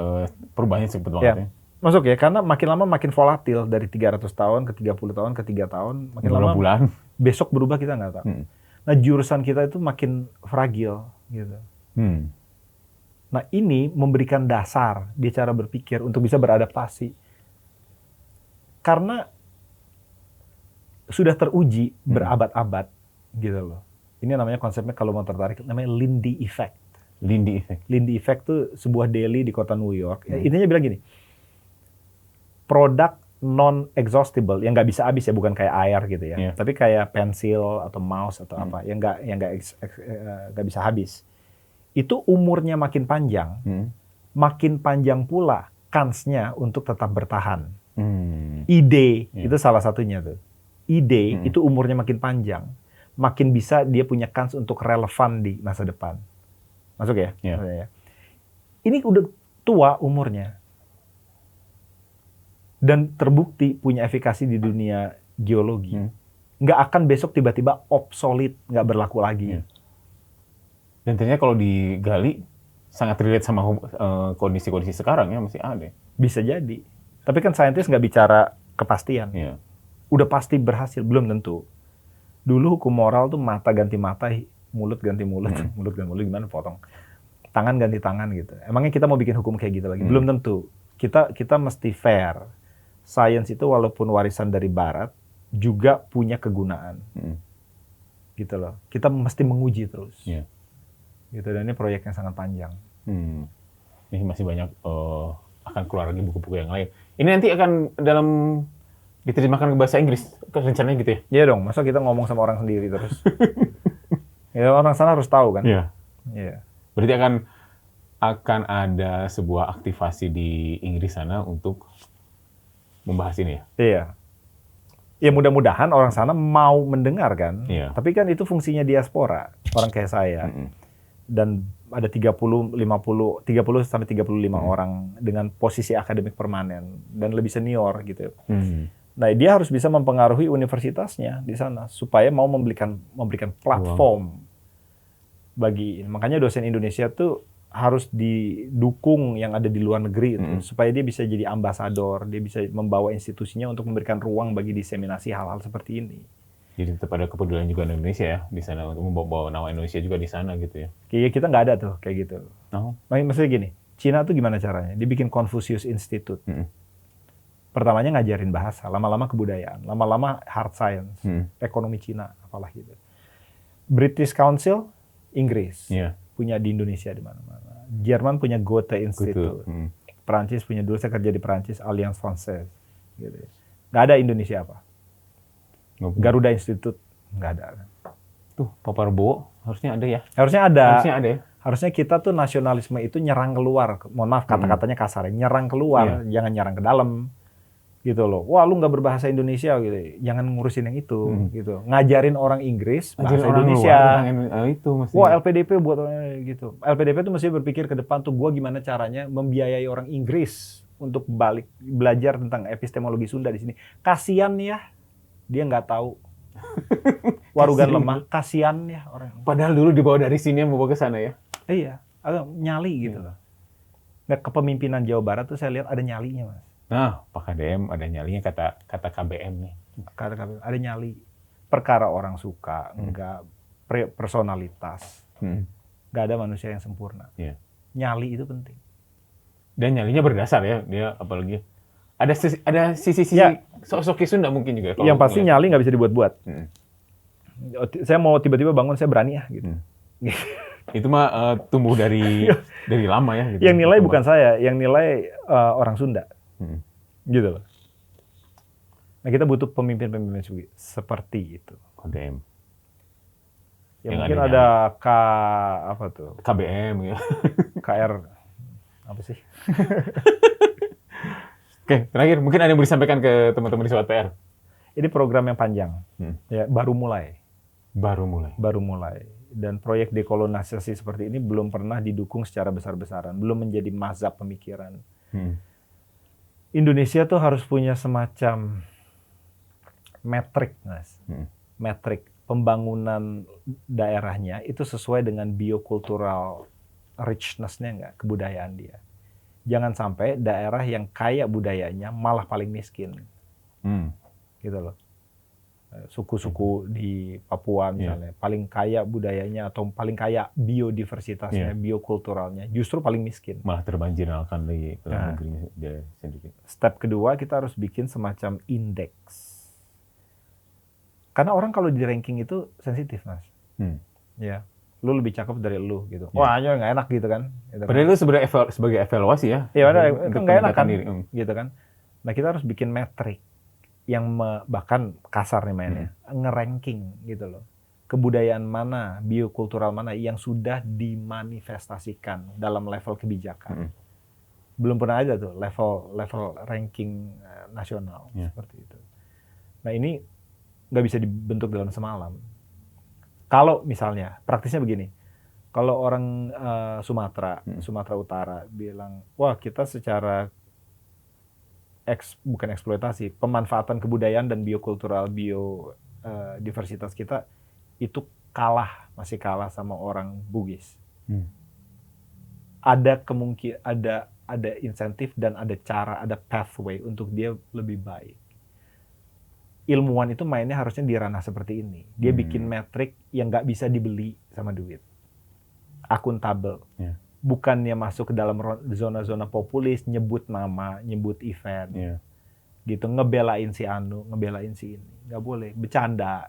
perubahannya cepet banget ya. Masuk ya, karena makin lama makin volatil dari 300 tahun ke 30 tahun ke 3 tahun, makin lama bulan. Besok berubah kita nggak tahu. Nah, jurusan kita itu makin fragil gitu. Nah, ini memberikan dasar di cara berpikir untuk bisa beradaptasi. Karena sudah teruji berabad-abad gitu loh. Ini namanya konsepnya kalau mau tertarik namanya Lindy Effect. Lindy Effect. Lindy Effect itu sebuah daily di kota New York. Intinya bilang gini, produk non-exhaustible yang nggak bisa habis ya, bukan kayak air gitu ya, tapi kayak pensil atau mouse atau apa yang nggak bisa habis. Itu umurnya makin panjang pula kansnya untuk tetap bertahan. Ide itu salah satunya tuh. Ide itu umurnya makin panjang, makin bisa dia punya kans untuk relevan di masa depan. Masuk ya? Ini udah tua umurnya. Dan terbukti punya efikasi di dunia geologi. Nggak akan besok tiba-tiba obsolete, nggak berlaku lagi. Dan ternyata kalau digali, sangat relate sama kondisi-kondisi sekarang ya, masih ada. Bisa jadi. Tapi kan saintis nggak bicara kepastian. Udah pasti berhasil, belum tentu. Dulu hukum moral tuh mata ganti mata, mulut ganti mulut. Mulut ganti mulut gimana potong. Tangan ganti tangan gitu. Emangnya kita mau bikin hukum kayak gitu lagi? Belum tentu. Kita mesti fair. Sains itu walaupun warisan dari Barat, juga punya kegunaan. Gitu loh. Kita mesti menguji terus. Gitu, dan ini proyek yang sangat panjang. Ini masih banyak, akan keluar lagi buku-buku yang lain. Ini nanti akan diterjemahkan ke bahasa Inggris, rencananya gitu ya? Iya dong, masa kita ngomong sama orang sendiri terus. Ya orang sana harus tahu kan? Iya. Berarti akan ada sebuah aktivasi di Inggris sana untuk membahas ini ya? Iya. Ya mudah-mudahan orang sana mau mendengar kan. Tapi kan itu fungsinya diaspora, orang kayak saya. Dan ada 30 sampai 35 orang dengan posisi akademik permanen dan lebih senior gitu. Nah, dia harus bisa mempengaruhi universitasnya di sana supaya mau memberikan platform bagi. Makanya dosen Indonesia tuh harus didukung yang ada di luar negeri itu, supaya dia bisa jadi ambasador, dia bisa membawa institusinya untuk memberikan ruang bagi diseminasi hal-hal seperti ini. Jadi tetap ada kepedulian juga di Indonesia ya di sana untuk membawa nama Indonesia juga di sana gitu ya. Kayaknya kita nggak ada tuh kayak gitu. Maksudnya gini, Cina tuh gimana caranya? Dia bikin Confucius Institute. Pertamanya ngajarin bahasa, lama-lama kebudayaan, lama-lama hard science, ekonomi Cina, apalah gitu. British Council, Inggris. Punya di Indonesia di mana-mana. Jerman punya Goethe Institute. Perancis punya, dulu saya kerja di Perancis, Alliance Française. Gitu. Nggak ada Indonesia apa. Garuda Institute, nggak ada. Tuh, Pak Prabowo harusnya ada ya? Harusnya ada. Harusnya ada ya? Harusnya kita tuh nasionalisme itu nyerang keluar. Mohon maaf kata-katanya kasar, nyerang keluar, jangan nyerang ke dalam. Gitu loh. Wah, lu nggak berbahasa Indonesia gitu. Jangan ngurusin yang itu gitu. Ngajarin orang Inggris bahasa Indonesia. Wah, LPDP buat orang gitu. LPDP tuh mesti berpikir ke depan tuh, gua gimana caranya membiayai orang Inggris untuk balik belajar tentang epistemologi Sunda di sini. Kasian ya, dia nggak tahu. Warugan lemah, kasian ya orang. Padahal dulu dibawa dari sini yang membawa ke sana ya. Iya, agak nyali gitu loh. Nah, kepemimpinan Jawa Barat tuh saya lihat ada nyalinya, Mas. Nah, Pak KDM ada nyalinya, kata KBM nih. Kata KBM ada nyali. Perkara orang suka, enggak personalitas. Enggak ada manusia yang sempurna. Nyali itu penting. Dan nyalinya berdasar ya, dia apalagi ada sisi-sisi Ya. sosok Ki Sunda mungkin juga. kalau Yang pasti ngeliat. nyali nggak bisa dibuat-buat. Hmm. Saya mau tiba-tiba bangun, saya berani ya gitu. Itu mah tumbuh dari lama ya. Gitu. Yang nilai bukan saya, yang nilai orang Sunda. Gitu loh. Nah, kita butuh pemimpin-pemimpin seperti itu. Oh, damn. Ya, Yang mungkin ada ada apa tuh? KBM ya. KR apa sih? Oke, terakhir mungkin ada yang mau disampaikan ke teman-teman di Sobat PR. Ini program yang panjang. Ya, baru mulai. Baru mulai. Dan proyek dekolonisasi seperti ini belum pernah didukung secara besar-besaran, belum menjadi mazhab pemikiran. Indonesia tuh harus punya semacam metrik, Mas. Metrik pembangunan daerahnya itu sesuai dengan biokultural richness-nya nggak, kebudayaan dia. Jangan sampai daerah yang kaya budayanya malah paling miskin. Gitu loh. Suku-suku di Papua misalnya, paling kaya budayanya atau paling kaya biodiversitasnya, biokulturalnya, justru paling miskin. Malah terbanjirkan di dalam negerinya dia sendiri. Step kedua, kita harus bikin semacam indeks. Karena orang kalau di ranking itu sensitif, Mas. Ya, lu lebih cakep dari lu gitu. Wah, aja nggak enak gitu kan. Padahal itu sebenarnya sebagai evaluasi ya. Iya, itu nggak enak kan, diri. gitu kan. Nah, kita harus bikin metrik yang bahkan kasar nih mainnya, nge-ranking gitu loh. Kebudayaan mana, biokultural mana yang sudah dimanifestasikan dalam level kebijakan. Belum pernah ada tuh level ranking nasional seperti itu. Nah, ini nggak bisa dibentuk dalam semalam. Kalau misalnya, praktisnya begini, kalau orang Sumatera Utara bilang, wah kita secara bukan eksploitasi, pemanfaatan kebudayaan dan biokultural, biodiversitas kita itu masih kalah sama orang Bugis. Ada ada insentif dan ada cara, ada pathway untuk dia lebih baik. Ilmuwan itu mainnya harusnya di ranah seperti ini. Dia bikin metrik yang nggak bisa dibeli sama duit. Akuntabel. Bukannya masuk ke dalam zona-zona populis, nyebut nama, nyebut event. Gitu, ngebelain si Anu, ngebelain si ini. Nggak boleh. Bercanda.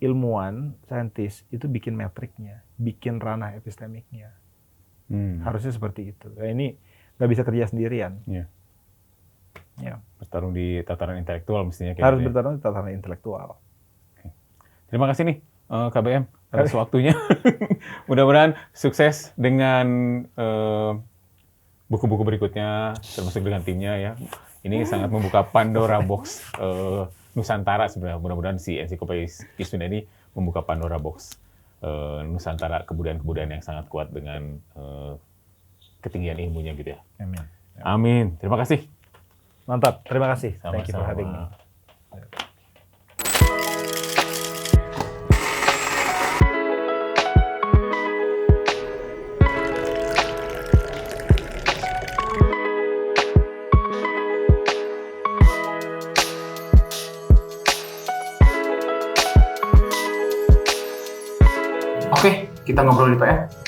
Ilmuwan, saintis, itu bikin metriknya. Bikin ranah epistemiknya. Harusnya seperti itu. Nah, ini nggak bisa kerja sendirian. Bertarung di tataran intelektual mestinya. Harus bertarung di tataran intelektual. Terima kasih nih KBM atas waktunya. Mudah-mudahan sukses dengan buku-buku berikutnya, termasuk dengan timnya ya. Ini sangat membuka Pandora box Nusantara sebenarnya. Mudah-mudahan si Ensiklopedia Ki Sunda ini membuka Pandora box Nusantara, kebudayaan-kebudayaan yang sangat kuat dengan ketinggian ilmunya gitu ya. Amin. Amin. Terima kasih. Mantap, terima kasih. Sama-sama. Thank you for having me. Oke, kita ngobrol di Pak ya.